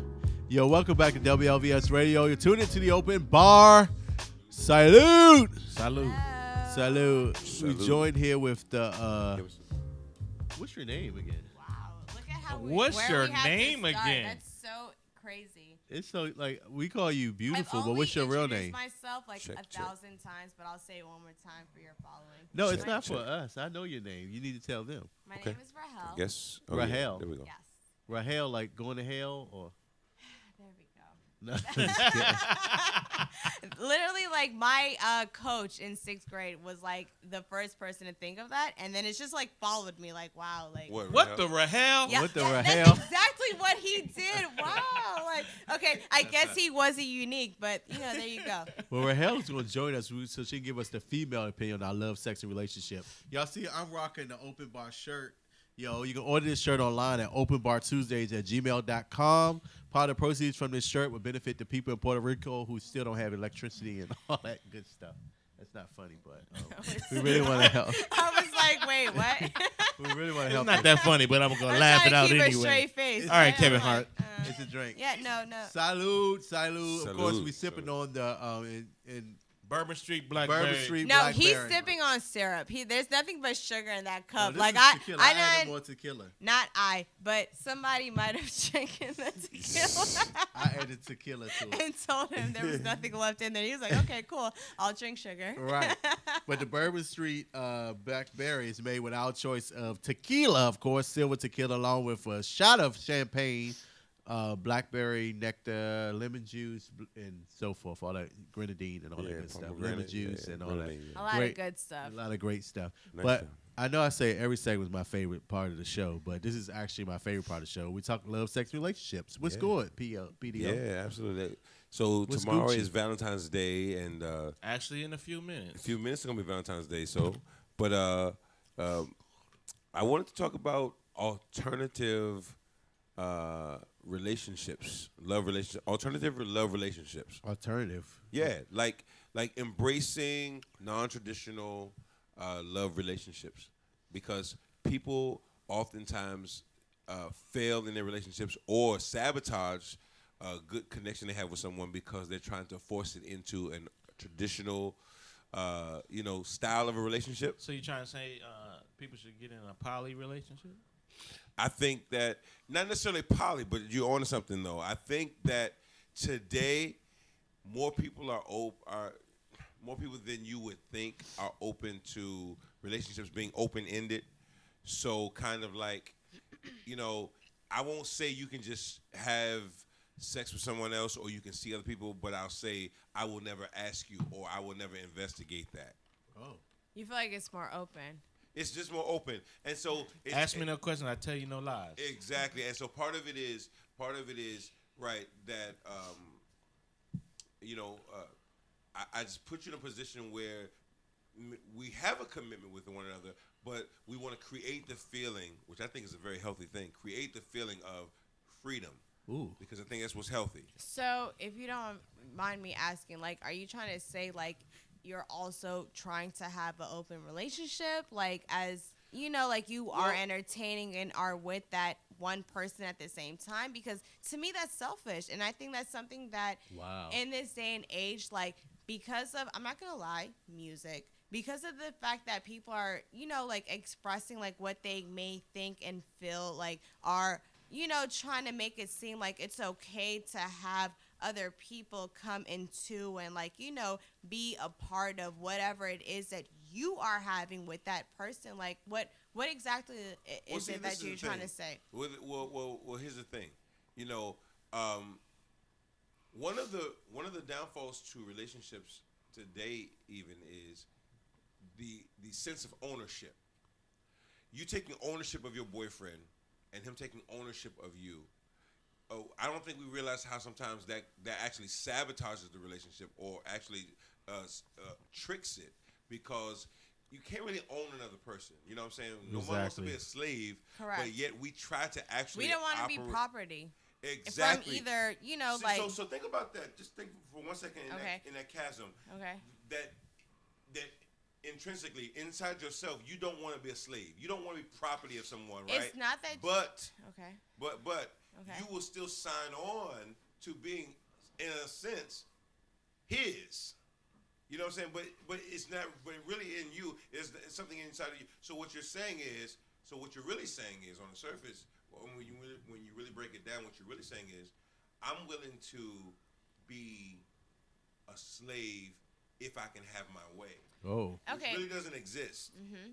Yo, welcome back to WLVS Radio. You're tuned into the open bar. Salute. Salute. Salute. We Salute. joined here with the what's your name again? Wow, look at how What's where your we had to name start. again? That's so crazy. It's so like we call you beautiful, I've but what's your only real introduced name? myself like Check, 1,000 times, but I'll say it one more time for your following. No, it's Check, not for check. us. I know your name. You need to tell them. My Okay. name is Rahel. Yes. Rahel. There we go. Yes. Rahel, like going to hell or There we go. no? Just kidding. Literally, like my coach in 6th grade was like the first person to think of that, and then it's just like followed me. Like, wow, like What the hell? Yeah, What the that's hell? exactly what he did. Wow. Like, okay, I guess he wasn't unique, but there you go. Well, Rahel is going to join us so she can give us the female opinion on our love, sex, and relationship. Y'all see, I'm rocking the Open Bar shirt. Yo, you can order this shirt online at openbartuesdays@gmail.com. Part of the proceeds from this shirt will benefit the people in Puerto Rico who still don't have electricity and all that good stuff. That's not funny, but we really want to help. I was like, wait, what? We really want to It's help. not that funny, but I'm gonna I'm laugh trying it out to keep a anyway. straight face. All right, Yeah, Kevin I'm Hart. like, It's a drink. Yeah, no. Salute, salute. Of course, Salute, we sipping salute. on the in Bourbon Street Blackberry. Bourbon Street No, he's Blackberry. sipping on syrup. There's nothing but sugar in that No, cup. this like is tequila. I added done, more tequila. not I, but somebody might have drinking the tequila I added tequila to it. and told him there was nothing left in there. He was like, okay, cool, I'll drink sugar. Right. But the Bourbon Street Blackberry is made with our choice of tequila, of course, silver tequila, along with a shot of champagne, blackberry nectar, lemon juice, and so forth. All that grenadine and all that good stuff. Lemon juice and all that. A lot Great. of good stuff. A lot of great stuff. Nice but stuff. I know I say every segment is my favorite part of the show, but this is actually my favorite part of the show. We talk love, sex, relationships. What's Yeah. good, PDO? Yeah, absolutely. So What's tomorrow Gucci? is Valentine's Day, and Actually, in a few a minutes. few minutes is gonna be Valentine's Day. So, but I wanted to talk about alternative relationships, alternative love relationships. Alternative. Yeah, like embracing non-traditional love relationships, because people oftentimes fail in their relationships or sabotage a good connection they have with someone because they're trying to force it into a traditional, style of a relationship. So you trying to say people should get in a poly relationship? I think that not necessarily poly, but you're onto something though. I think that today more people more people than you would think are open to relationships being open-ended. So kind of like, I won't say you can just have sex with someone else or you can see other people, but I'll say I will never ask you or I will never investigate that. Oh. You feel like it's more open. It's just more open. And so Ask me no question, I tell you no lies. Exactly. And so part of it is right that I just put you in a position where we have a commitment with one another, but we want to create the feeling, which I think is a very healthy thing, create the feeling of freedom. Ooh. Because I think that's what's healthy. So, if you don't mind me asking, like, are you trying to say, like, you're also trying to have an open relationship, like, as, like you are entertaining and are with that one person at the same time? Because to me, that's selfish. And I think that's something that in this day and age, like, because of, I'm not going to lie, music, because of the fact that people are, like, expressing, like, what they may think and feel, like, are, trying to make it seem like it's okay to have other people come into and, like, be a part of whatever it is that you are having with that person. Like, what exactly is it that you're trying to say? Well, here's the thing. One of the downfalls to relationships today even is the sense of ownership. You taking ownership of your boyfriend and him taking ownership of you. Oh, I don't think we realize how sometimes that actually sabotages the relationship or actually tricks it, because you can't really own another person. You know what I'm saying? No one wants to be a slave. Correct. But yet we try to actually We don't want to be property. Exactly. From either, So think about that. Just think for 1 second in that chasm. Okay. That intrinsically inside yourself, you don't want to be a slave. You don't want to be property of someone, right? It's not that. But Okay. but Okay. you will still sign on to being, in a sense, his. You know what I'm saying? But it's not. But really, in you is something inside of you. So what you're saying is. So what you're really saying is, on the surface, when you really break it down, what you're really saying is, I'm willing to be a slave if I can have my way. Oh. Okay. Which really doesn't exist. Mm-hmm.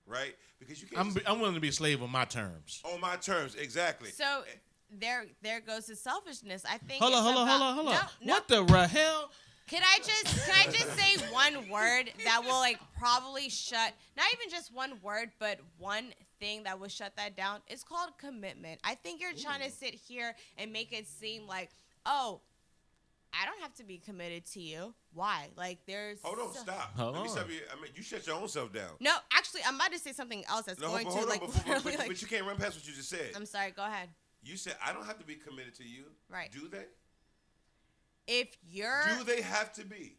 Right? Because you can't. I'm willing to be a slave on my terms. On my terms, exactly. So there goes the selfishness. I think. Hold on. No. What the hell? Can I just say one word that will like probably shut, not even just one word, but one thing that will shut that down? It's called commitment. I think you're trying to sit here and make it seem like, oh, I don't have to be committed to you. Why? Like there's. Hold on, stop. Hold Let me on. stop you. I mean, you shut your own self down. No, actually, I'm about to say something else that's going to hold like on, literally like. but you can't run past what you just said. I'm sorry. Go ahead. You said I don't have to be committed to you. Right. Do they? If you're. Do they have to be?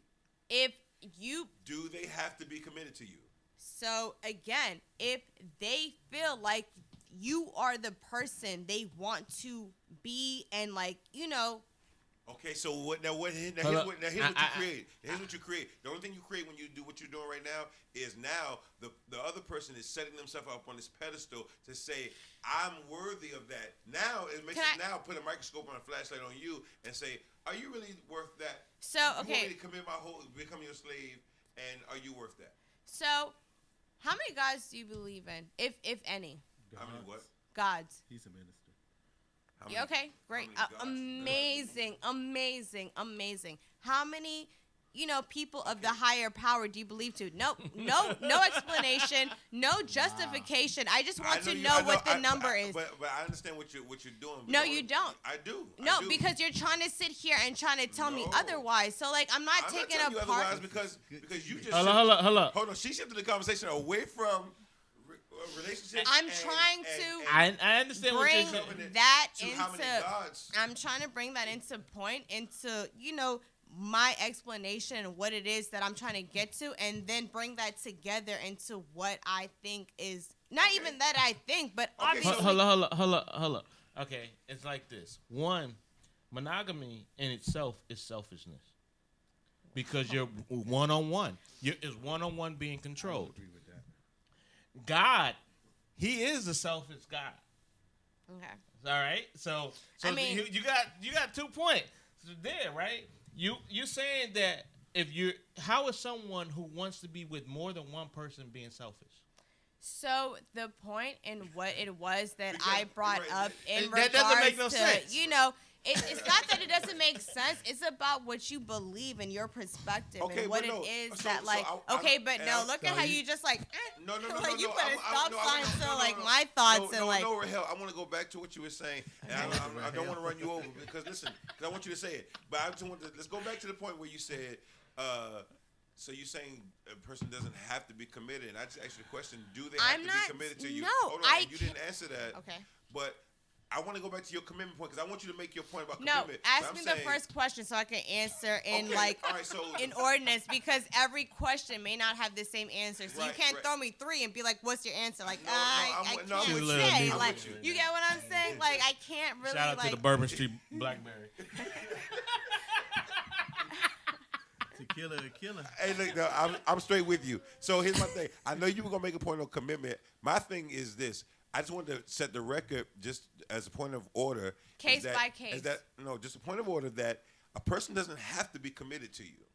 If you. Do they have to be committed to you? So again, if they feel like you are the person they want to be, and like Okay, so what? Now here's Hold what up. you create. Here's what you create. The only thing you create when you do what you're doing right now is now the other person is setting themselves up on this pedestal to say, I'm worthy of that. Now it makes it now put a microscope and a flashlight on you and say, are you really worth that? So You want okay. me to commit my whole, become your slave, and are you worth that? So, how many gods do you believe in, if any? How many what? Gods. He's a minister. How Yeah, okay, great, how many gods? amazing. How many, people of the higher power do you believe to? No explanation, no justification. I just want to know what the number is. But I understand what you're doing. No, you don't. I do. No, I do. because you're trying to sit here and trying to tell me No. otherwise. So like, I'm not I'm taking not telling you apart. otherwise because you just Hold on. Hold on, she shifted the conversation away from relationships. I'm trying to I understand what bring you're saying. that to how many into. gods. I'm trying to bring that into my explanation and what it is that I'm trying to get to, and then bring that together into what I think is not even that I think, but obviously. Hold up. Okay, it's like this. One, monogamy in itself is selfishness because you're one-on-one. It's one-on-one being controlled. I agree with that. God, He is a selfish God. Okay. All right. So I mean- you got 2 points there, right? You're saying that how is someone who wants to be with more than one person being selfish? So the point in what it was that I brought right. up in That regards doesn't make no to, sense. it's not that it doesn't make sense. It's about what you believe and your perspective Okay, and what but no. it is So- that so like. I- Okay, but and no, I- look at how you just like. No, like you no, put a stop sign to no, like no. my thoughts no, and like. No, Rahel, I want to go back to what you were saying, and I don't want to run you over because listen, because I want you to say it. But I just want to let's go back to the point where you said. So you're saying a person doesn't have to be committed, and I just asked you the question: do they have I'm to not- be committed to you? no, Hold on, I and you didn't answer that. Okay. But I want to go back to your commitment point because I want you to make your point about No, commitment. But ask I'm me saying- the first question so I can answer in Okay, like all right, so in ordinance because every question may not have the same answer. So you Right, can't right. throw me 3 and be like, "What's your answer?" Like No, I I'm can't with you. say. I'm Like with you. you get what I'm saying? Like I can't really Shout out like. to the Bourbon Street Blackberry. Killer. Hey, look, no, I'm straight with you. So here's my thing. I know you were gonna make a point on commitment. My thing is this. I just wanted to set the record just as a point of order. Case by case. Is that no? Just a point of order that a person doesn't have to be committed to you.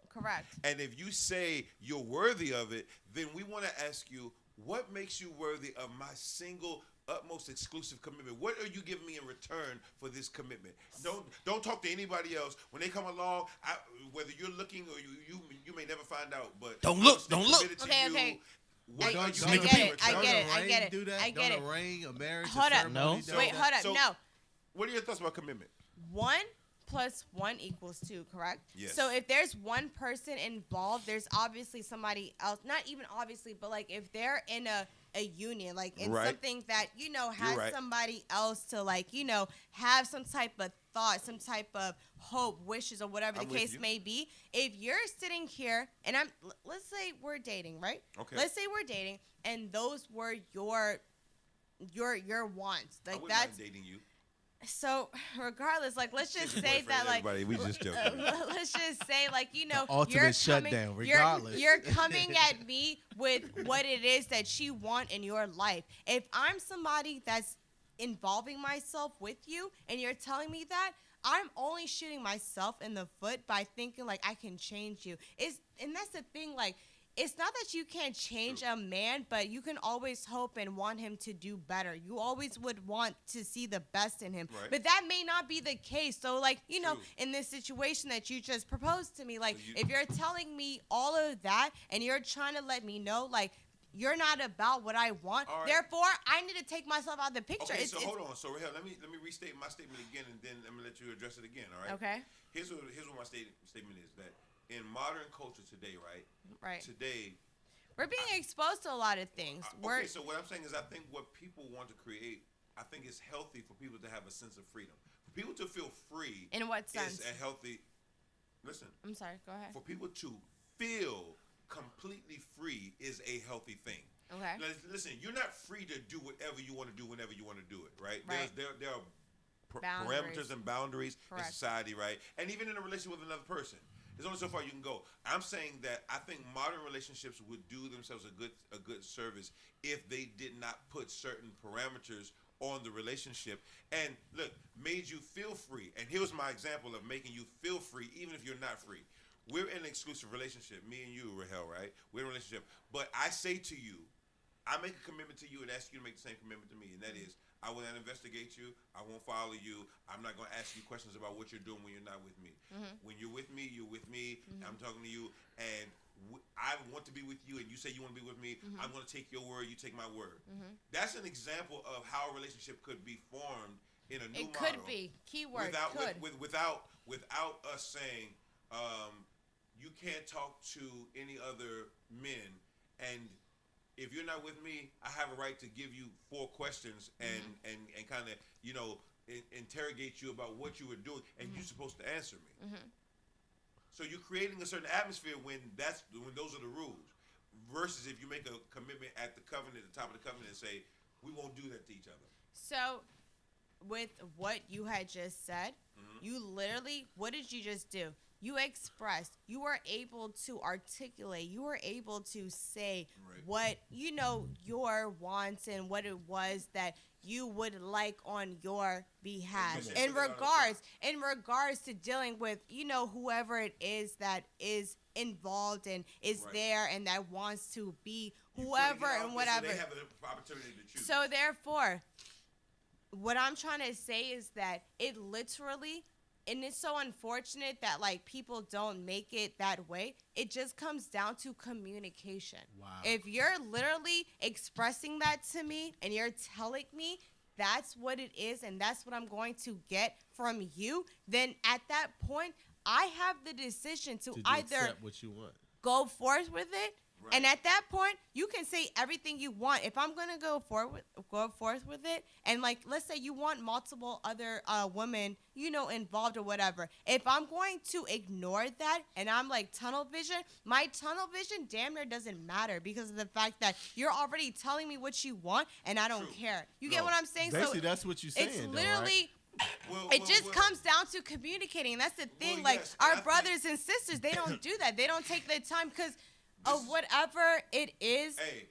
Correct. And if you say you're worthy of it, then we want to ask you what makes you worthy of my single utmost exclusive commitment. What are you giving me in return for this commitment? Don't talk to anybody else when they come along. Whether you're looking or you may never find out. But Don't look, I'm still don't look. committed to Okay, you. okay. What I are you get giving it, me in I return? get it, Don't a I get ring it, do that? I get Don't it. a ring, a marriage, Hold a up. ceremony No. do Wait, that? hold up. So- No. What are your thoughts about commitment? 1 + 1 = 2, correct? Yes. So if there's one person involved, there's obviously somebody else. Not even obviously, but like if they're in a union, like in Right. something that, has right. somebody else to like, have some type of thought, some type of hope, wishes, or whatever I'm the with case you. may be. If you're sitting here and let's say we're dating, right? Okay. Let's say we're dating and those were your wants. I Like wouldn't mind that's dating you. So regardless, like let's just say Boyfriend, that like everybody, we just joking. let's just say like ultimate you're shutdown, coming, regardless. you're coming at me with what it is that you want in your life. If I'm somebody that's involving myself with you and you're telling me that, I'm only shooting myself in the foot by thinking like I can change you. And that's the thing, like it's not that you can't change a man, but you can always hope and want him to do better. You always would want to see the best in him. Right. But that may not be the case. So, like, you know, True. in this situation that you just proposed to me, like, So if you're telling me all of that and you're trying to let me know, like, you're not about what I want, All right. therefore, I need to take myself out of the picture. Okay, so hold on. So Rahel, let me restate my statement again, and then I'm gonna let you address it again. All right. Okay. Here's what my statement is that in modern culture today, right? Right. Today. We're being exposed to a lot of things. Okay, so what I'm saying is I think what people want to create, I think it's healthy for people to have a sense of freedom. For people to feel free. In what sense? Is a healthy. Listen. I'm sorry. Go ahead. For people to feel completely free is a healthy thing. Okay. Now, listen, you're not free to do whatever you want to do whenever you want to do it, right? Right. There are Boundaries. parameters and boundaries Correct. in society, right? And even in a relationship with another person. There's only so far you can go. I'm saying that I think modern relationships would do themselves a good service if they did not put certain parameters on the relationship and look, made you feel free. And here's my example of making you feel free even if you're not free. We're in an exclusive relationship, me and you, Rahel, right? We're in a relationship. But I say to you, I make a commitment to you and ask you to make the same commitment to me, and that is I will not investigate you. I won't follow you. I'm not going to ask you questions about what you're doing when you're not with me. Mm-hmm. When you're with me, you're with me. I'm talking to you, and I want to be with you, and you say you want to be with me. I'm going to take your word. You take my word. That's an example of how a relationship could be formed in a new It model. could be. Keyword could. Without us saying you can't talk to any other men, and if you're not with me, I have a right to give you 4 questions and kind of, you know, interrogate you about what you were doing, and you're supposed to answer me. So you're creating a certain atmosphere when those are the rules, versus if you make a commitment at the covenant, at the top of the covenant, and say we won't do that to each other. So, with what you had just said, you literally, what did you just do? You expressed, you were able to articulate, you were able to say what, you know, your wants and what it was that you would like on your behalf. In regards to dealing with, you know, whoever it is that is involved and is there and that wants to be whoever and whatever. So they have an opportunity to choose. So therefore, what I'm trying to say is that it literally, and it's so unfortunate that like people don't make it that way. It just comes down to communication. Wow. If you're literally expressing that to me and you're telling me that's what it is and that's what I'm going to get from you, then at that point I have the decision to either accept what you want, go forth with it. Right. And at that point, you can say everything you want. If I'm gonna go forth with it, and like let's say you want multiple other women, you know, involved or whatever. If I'm going to ignore that and I'm like tunnel vision, my tunnel vision damn near doesn't matter because of the fact that you're already telling me what you want and I don't care. You get what I'm saying? Basically, that's what you're saying. It's literally. Well, it just comes down to communicating. That's the thing. Like yes, our brothers and sisters, they don't do that. They don't take the time because of whatever it is. Hey.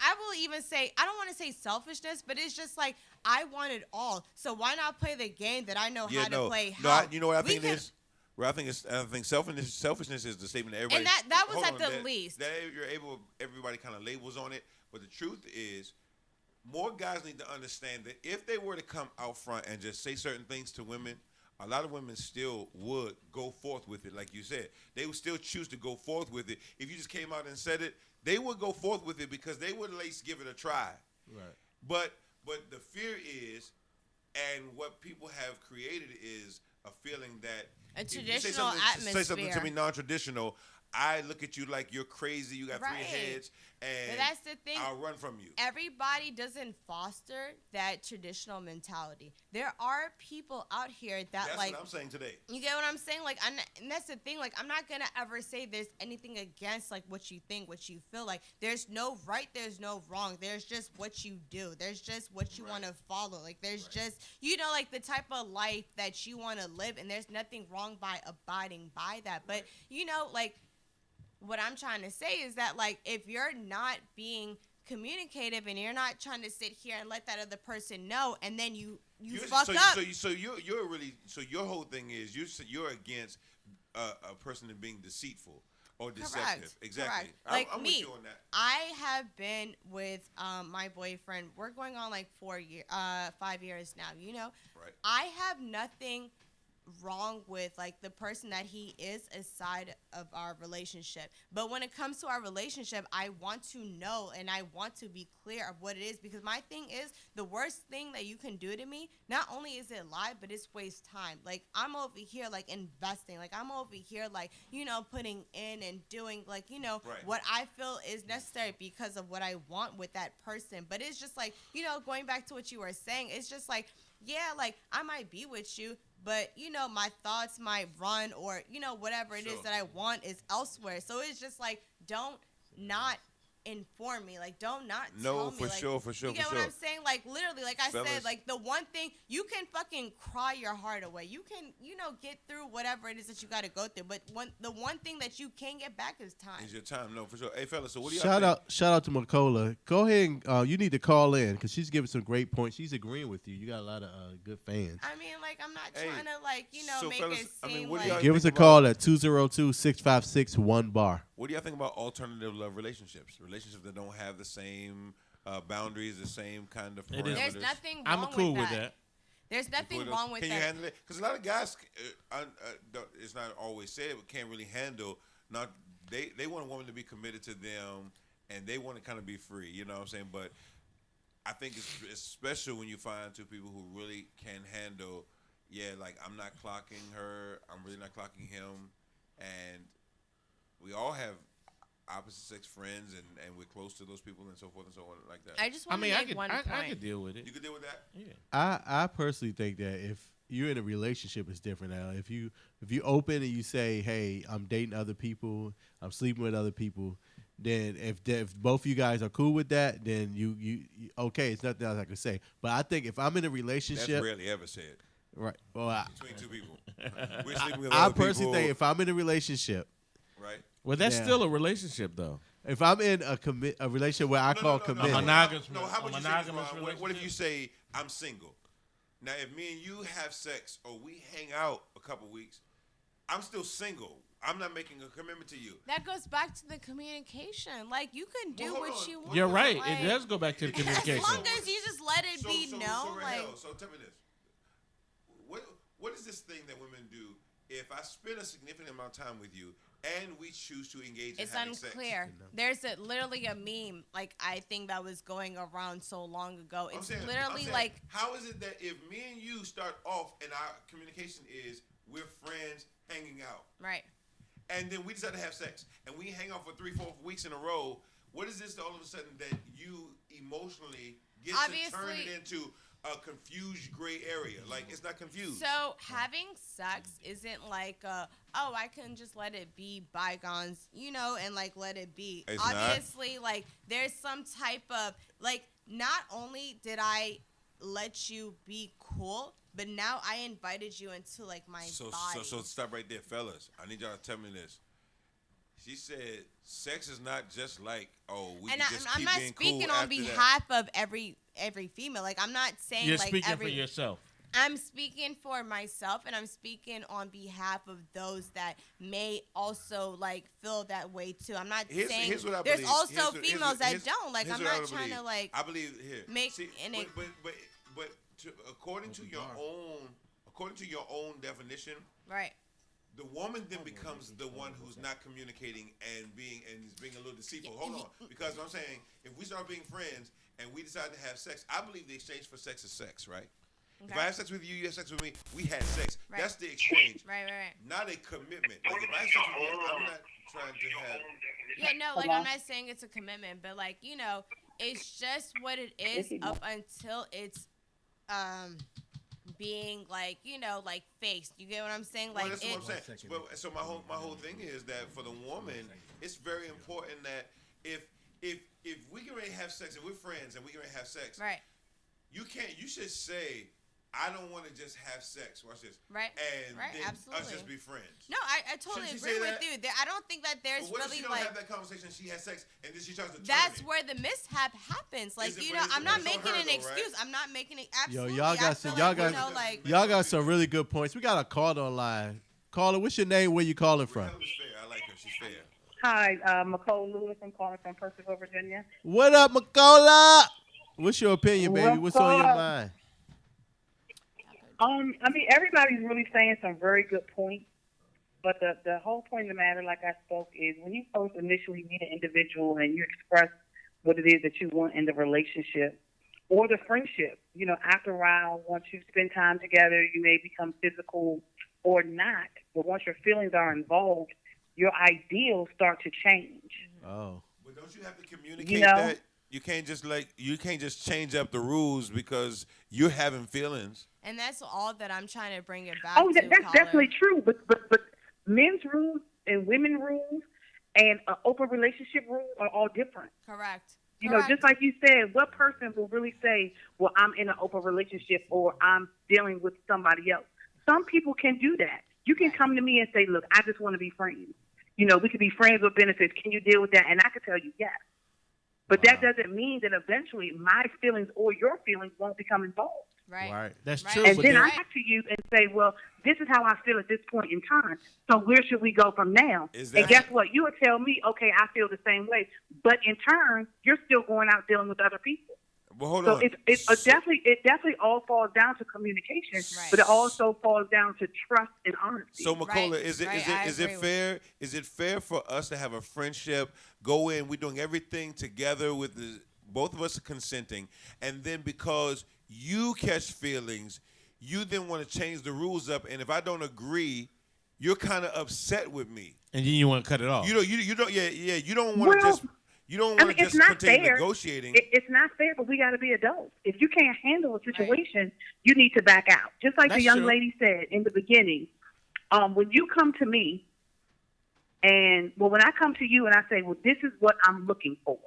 I will even say, I don't want to say selfishness, but it's just like, I want it all. So why not play the game that I know how to play? You know what I think it is? Well, I think selfishness is the statement that everybody. And that was at the least. That everybody kind of labels on it. But the truth is, more guys need to understand that if they were to come out front and just say certain things to women, a lot of women still would go forth with it, like you said. They would still choose to go forth with it. If you just came out and said it, they would go forth with it because they would at least give it a try. Right. But the fear is, and what people have created is a feeling that a if traditional you say atmosphere. something to me non-traditional, I look at you like you're crazy. You got 3 heads, and But that's the thing. I'll run from you. Everybody doesn't foster that traditional mentality. There are people out here that That's like. what I'm saying today. You get what I'm saying? Like, and that's the thing. Like, I'm not gonna ever say there's anything against like what you think, what you feel. Like, there's no right, there's no wrong. There's just what you do. There's just what you want to follow. Like, there's just like the type of life that you want to live, and there's nothing wrong by abiding by that. But like, what I'm trying to say is that like if you're not being communicative and you're not trying to sit here and let that other person know, and then you fuck up. So you're really, so your whole thing is you're against a person being deceitful or deceptive. Correct. Exactly. Correct. Like I'm me, with you on that. I have been with my boyfriend. We're going on like 5 years now. Right. I have nothing wrong with like the person that he is aside of our relationship, but when it comes to our relationship, I want to know and I want to be clear of what it is, because my thing is the worst thing that you can do to me, not only is it lie, but it's waste time. Like, I'm over here like investing, like I'm over here like putting in and doing like Right. what I feel is necessary because of what I want with that person. But it's just like going back to what you were saying, it's just like, yeah, like I might be with you, but my thoughts might run, or whatever it is Sure. that I want is elsewhere. So it's just like, don't not inform me, like don't not tell me. For like, sure. You get what I'm saying? Like literally, like I Fellas. said, like the one thing you can fucking cry your heart away. You can get through whatever it is that you got to go through. But the one thing that you can get back is time. Is your time? No, for sure. Hey, fellas, so what do y'all Shout think? out to Makola. Go ahead and you need to call in because she's giving some great points. She's agreeing with you. You got a lot of good fans. I mean, like I'm not Hey, trying to like so make fellas, it I mean, seem what do like. y'all Give us a think call at 202-656-1BAR. What do y'all think about alternative love relationships? Relationships that don't have the same boundaries, the same kind of It is. parameters. There's nothing wrong I'm cool with with that. that. There's nothing wrong with Can that. you handle it? Because a lot of guys, it's not always said, but can't really handle. Not they want a woman to be committed to them, and they want to kind of be free. You know what I'm saying? But I think it's special when you find two people who really can handle. Yeah, like I'm not clocking her, I'm really not clocking him, and we all have opposite sex friends, and we're close to those people and so forth and so on like that. I just want to make one point. I could deal with it. You could deal with that? Yeah. I personally think that if you're in a relationship, it's different now. If you open and you say, hey, I'm dating other people, I'm sleeping with other people, then if both of you guys are cool with that, then you okay, it's nothing else I can say. But I think if I'm in a relationship, That's rarely ever said right? Well, between two people. We're sleeping with I other personally people, think if I'm in a relationship, right? Well, that's Yeah. still a relationship, though. if I'm in a relationship where I call committed, no. Monogamous- No, how about you say this, monogamous Ron? What if relationship? you say I'm single? Now, if me and you have sex or we hang out a couple weeks, I'm still single. I'm not making a commitment to you. That goes back to the communication. Like you can do Well, hold what on. you want. You're right. Like, It does go back to the communication. As long as you just let it be known, like Rahel, so tell me this: what is this thing that women do if I spend a significant amount of time with you and we choose to engage in it's having unclear. sex? There's literally a meme, like I think that was going around so long ago. I'm It's saying- literally I'm saying, like how is it that if me and you start off and our communication is we're friends hanging out, right. and then we decide to have sex and we hang out for 3-4 weeks in a row, what is this all of a sudden that you emotionally get to turn Obviously- it into a confused gray area? Like it's not confused. So having sex isn't like I can just let it be bygones, and like let it be. It's not. Obviously, like there's some type of like not only did I let you be cool, but now I invited you into like my body. So stop right there, fellas. I need y'all to tell me this. She said sex is not just like, we and can just I'm keep not being speaking cool on after behalf of every female. Like I'm not saying You're like speaking every. for yourself. I'm speaking for myself, and I'm speaking on behalf of those that may also like feel that way too. I'm not saying Here's what I there's believe. also Here's females that here's- don't. Like here's I'm what I not trying to believe. like. I believe here. make See, an but according to your own definition, Right. the woman then becomes the one who's not communicating and is being a little deceitful. Hold on, because I'm saying if we start being friends and we decide to have sex, I believe the exchange for sex is sex, right? If I have sex with you, you have sex with me. We had sex. Right. That's the exchange. Right. Not a commitment. Like if I have sex with you, I'm not trying to have. Yeah, no, like I'm not saying it's a commitment, but like it's just what it is up until it's being like like faced. You get what I'm saying? Like that's what I'm saying. So my whole thing is that for the woman, it's very important that if we can already have sex and we're friends and we can already have sex, right? You should say, I don't want to just have sex. Watch this. Right. And then absolutely. us just be friends. No, I totally agree with you. I don't think that there's what really if she don't have that conversation, she has sex, and then she tries to That's where the mishap happens. Like, I'm not making an excuse. Right? I'm not making it. Absolutely. Yo, y'all got some really good points. We got a caller online. Caller, what's your name? Where you calling from? I like her. She's fair. Hi, McCole Lewis. I'm calling from Percival, Virginia. What up, McCola? What's your opinion, baby? What's on your mind? I mean, everybody's really saying some very good points, but the whole point of the matter, like I spoke, is when you first initially meet an individual and you express what it is that you want in the relationship or the friendship, after a while, once you spend time together, you may become physical or not, but once your feelings are involved, your ideals start to change. Oh. But don't you have to communicate that? You can't just change up the rules because you're having feelings. And that's all that I'm trying to bring it back to. That's definitely true. But men's rules and women's rules and open relationship rules are all different. Correct. Just like you said, what person will really say, well, I'm in an open relationship or I'm dealing with somebody else? Some people can do that. You can come to me and say, look, I just want to be friends. We could be friends with benefits. Can you deal with that? And I could tell you yes. But that doesn't mean that eventually my feelings or your feelings won't become involved. Right. That's true. And then I come to you and say, well, this is how I feel at this point in time. So where should we go from now? And guess what? You would tell me, okay, I feel the same way. But in turn, you're still going out dealing with other people. Well, hold on. It definitely all falls down to communication, but it also falls down to trust and honesty. So, McCola, is it fair? Is it fair for us to have a friendship? Go in, we're doing everything together with both of us are consenting, and then because you catch feelings, you then want to change the rules up, and if I don't agree, you're kind of upset with me, and then you want to cut it off. You don't. You don't want to just. You don't want to just continue negotiating. It's not fair, but we got to be adults. If you can't handle a situation, you need to back out. Just like the young lady said in the beginning, when you come to me, when I come to you and I say, well, this is what I'm looking for,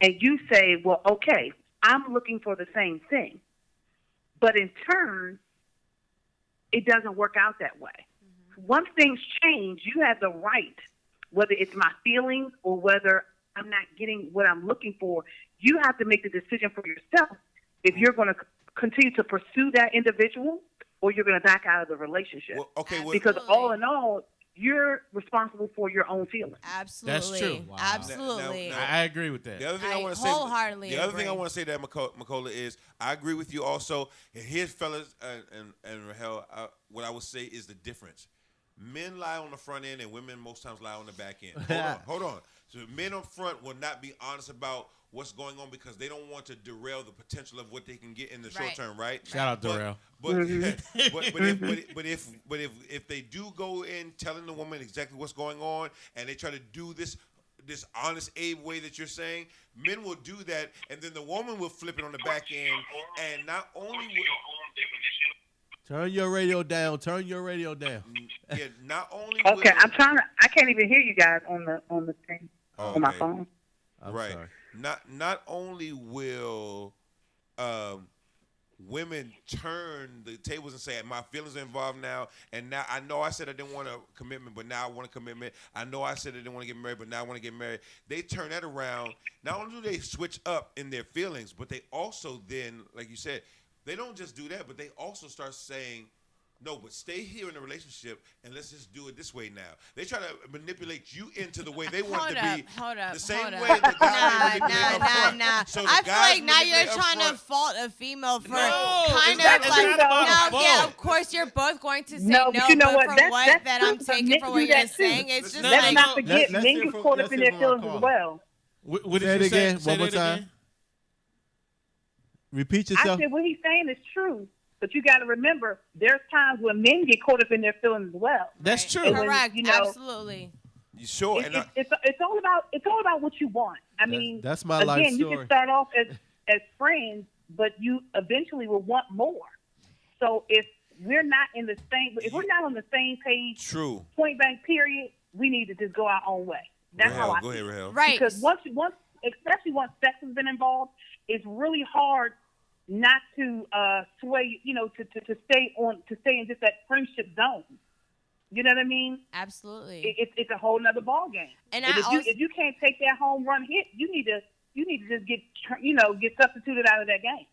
and you say, well, okay, I'm looking for the same thing, but in turn, it doesn't work out that way. Once things change, you have the right, whether it's my feelings or whether I'm not getting what I'm looking for, you have to make the decision for yourself if you're going to continue to pursue that individual or you're going to back out of the relationship. Because all in all, you're responsible for your own feelings. Absolutely. That's true. Wow. Absolutely. Now, I agree with that. The other thing I want to say, that McCola, is I agree with you also. And here's fellas and Rahel, what I would say is the difference. Men lie on the front end and women most times lie on the back end. Hold on. So men up front will not be honest about what's going on because they don't want to derail the potential of what they can get in the short term, right? Shout out Darrell. But if they do go in telling the woman exactly what's going on and they try to do this honest Abe way that you're saying, men will do that, and then the woman will flip it on the back end, and not only will Turn your radio down. Yeah, not only. Okay, I can't even hear you guys on the thing on my phone. Right. Sorry. Not only will women turn the tables and say my feelings are involved now, and now I know I said I didn't want a commitment, but now I want a commitment. I know I said I didn't want to get married, but now I want to get married. They turn that around. Not only do they switch up in their feelings, but they also then, like you said, they don't just do that, but they also start saying, no, but stay here in the relationship and let's just do it this way now. They try to manipulate you into the way they want it to be. Hold up. The same way the guy Nah. So I feel like now you're trying to fault a female for kind of like, of course you're both going to say no, but you know what? From what that I'm taking from what you're saying, it's just let's not forget, men get caught up in their feelings as well. What did you say? One more time. Repeat yourself. I said what he's saying is true. But you got to remember, there's times when men get caught up in their feelings as well. That's Right. true. And when, Correct. you know, Absolutely. You sure? it's all about what you want. I mean, that's my life again, you story. can start off as friends, but you eventually will want more. So if we're not in the same, if we're not on the same page, True. point blank period, we need to just go our own way. That's how I Go ahead, feel. Rahel. Right. Because especially once sex has been involved, it's really hard not to sway, to stay in just that friendship zone. You know what I mean? Absolutely. It's a whole nother ball game. And if you can't take that home run hit, you need to just get substituted out of that game.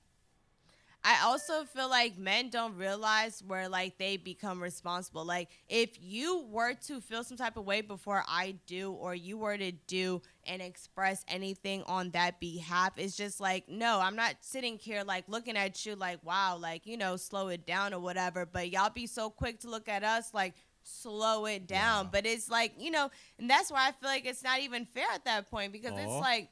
I also feel like men don't realize where like they become responsible. Like if you were to feel some type of way before I do, or you were to do and express anything on that behalf, it's just like, no, I'm not sitting here like looking at you like, wow, like, slow it down or whatever. But y'all be so quick to look at us like, slow it down. Wow. But it's like, and that's why I feel like it's not even fair at that point, because it's like,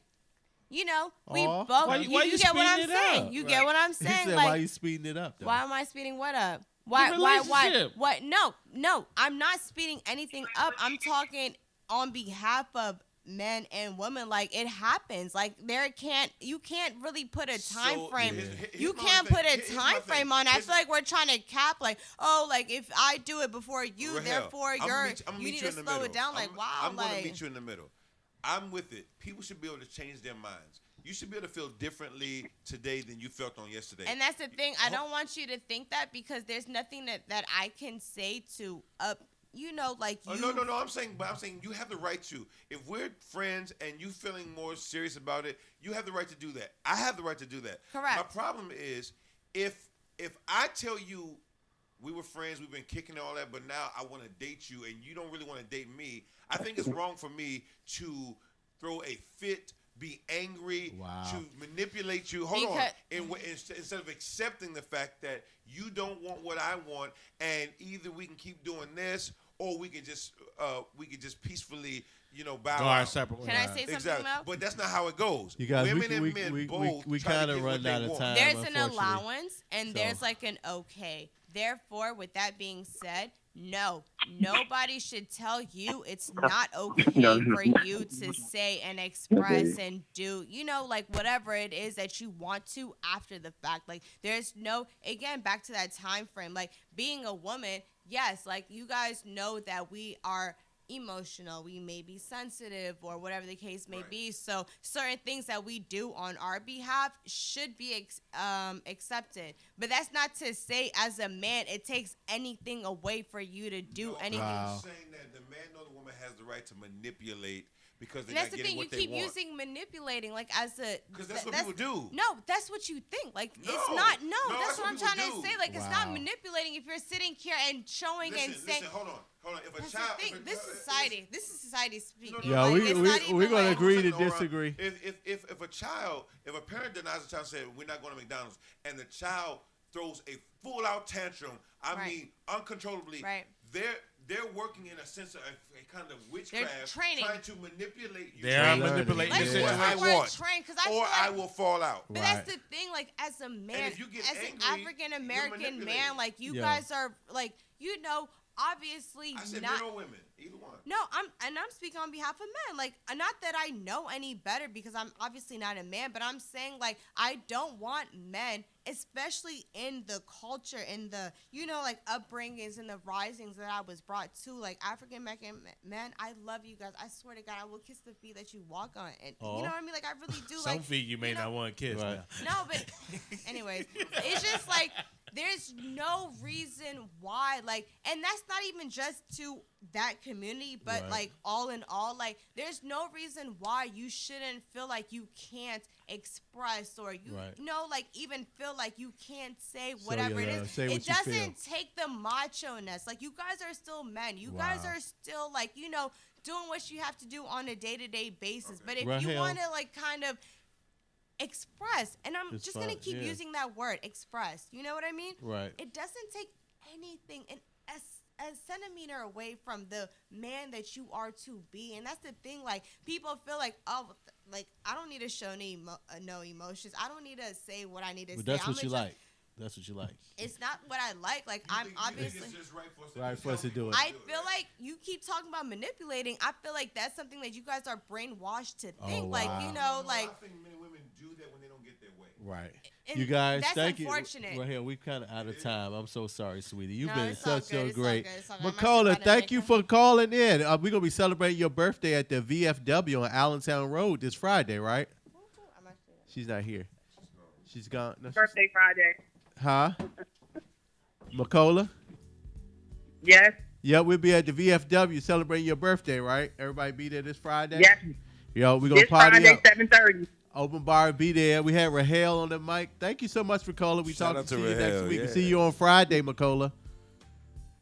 we both. Why you get what I'm saying? Up? You get what I'm saying? He said, like, why are you speeding it up, though? Why am I speeding what up? The Why? relationship. What? No. I'm not speeding anything up. I'm talking on behalf of men and women. Like, it happens. Like, you can't really put a time frame. You can't put a time frame on it. I feel like we're trying to cap, like, oh, like, if I do it before you, Rahel, therefore you need to slow it down. Like, wow. I'm going to meet you in the middle. I'm with it. People should be able to change their minds. You should be able to feel differently today than you felt on yesterday. And that's the thing. I don't want you to think that, because there's nothing that I can say to like you. Oh, no. I'm saying you have the right to. If we're friends and you feeling more serious about it, you have the right to do that. I have the right to do that. Correct. My problem is if I tell you we were friends, we've been kicking and all that, but now I want to date you and you don't really want to date me, I think it's wrong for me to throw a fit, be angry, to manipulate you. Hold on. Instead of accepting the fact that you don't want what I want, and either we can keep doing this, or we can just peacefully, bow Go our out. separate ways. Can I say something Exactly. though? But that's not how it goes. You guys, Women and men both we try to kind of get what run they out of want. time. There's an unfortunately. allowance and there's like an okay. Therefore, with that being said, no, nobody should tell you it's not okay for you to say and express and do, like whatever it is that you want to after the fact. Like, there's again, back to that time frame, like being a woman, yes, like you guys know that we are emotional, we may be sensitive or whatever the case may be, so certain things that we do on our behalf should be accepted. But that's not to say as a man it takes anything away for you to do anything. I'm saying that the man or the woman has the right to manipulate because they're And that's not the getting thing, you what they keep want. using manipulating like as a, Because that's what people do. no, that's what you think. Like, No. it's not. No, No, that's what I'm people trying do. to say. Like, it's not manipulating if you're sitting here and showing and saying. Listen, hold on. If a That's child, the thing. This is society speaking. Yeah, Like, we're it's going to not agree even to like, disagree. If a parent denies a child, say we're not going to McDonald's, and the child throws a full out tantrum, I mean uncontrollably, they're working in a sense of a kind of witchcraft, training. trying to manipulate you. They are manipulating Let's the use situation. the I word want, train, 'cause or I will fall out. But that's the thing, like, as a man, if you get as an angry, African you're American man, manipulating. like, you guys are, like, obviously I said not. men or women, either one. No, I'm speaking on behalf of men. Like, not that I know any better because I'm obviously not a man, but I'm saying, like, I don't want men, especially in the culture, in the, like, upbringings and the risings that I was brought to, like, African American men, I love you guys. I swear to God, I will kiss the feet that you walk on. And you know what I mean? Like, I really do. Some like, feet you may not want to kiss. Right. Now. No, but anyways, it's just like there's no reason why, like, and that's not even just to that community, but like all in all, like there's no reason why you shouldn't feel like you can't express or you like even feel like you can't say whatever it is. It doesn't take the macho-ness. Like, you guys are still men. You guys are still like, doing what you have to do on a day-to-day basis. But if you want to like kind of express, and I'm just going to keep using that word, express. You know what I mean? Right. It doesn't take anything a centimeter away from the man that you are to be. And that's the thing. Like, people feel like, oh, like, I don't need to show no emotions. I don't need to say what I need to say. But that's what you like. That's what you like. It's not what I like. Like, I'm obviously. Right for us to do it. I feel like you keep talking about manipulating. I feel like that's something that you guys are brainwashed to think. Like, wow. you know, like. I think men and women do that when they don't get their way. Right. And You guys, that's thank unfortunate. you. Right here, we kind of out of time. I'm so sorry, sweetie. You've No, been it's all so good. It's all great. good. It's all good. I'm actually Makola, about to thank make you a- for calling in. We're going to be celebrating your birthday at the VFW on Allentown Road this Friday, right? I'm actually- She's not here. She's gone. No, she's- Birthday Friday. Huh? Makola? Yes. Yeah, we'll be at the VFW celebrating your birthday, right? Everybody be there this Friday? Yes. Yo, we're going to This party Friday, up. 7:30. Open bar, be there. We had Rahel on the mic. Thank you so much for calling. We Shout talk out to to you next Rahel, week. yeah. See you on Friday, Makola.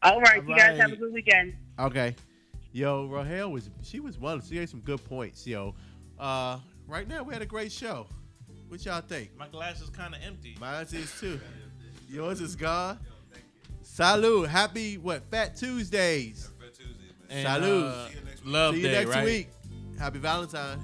All right. You guys right. have a good weekend. Okay. Yo, Rahel was one. She gave some good points, yo. Right now we had a great show. What y'all think? My glass is kind of empty. Mine is too. Yours is gone. Salud. Happy Fat Tuesdays. And, Salud. Love See you Day, next right? week. Happy Valentine's.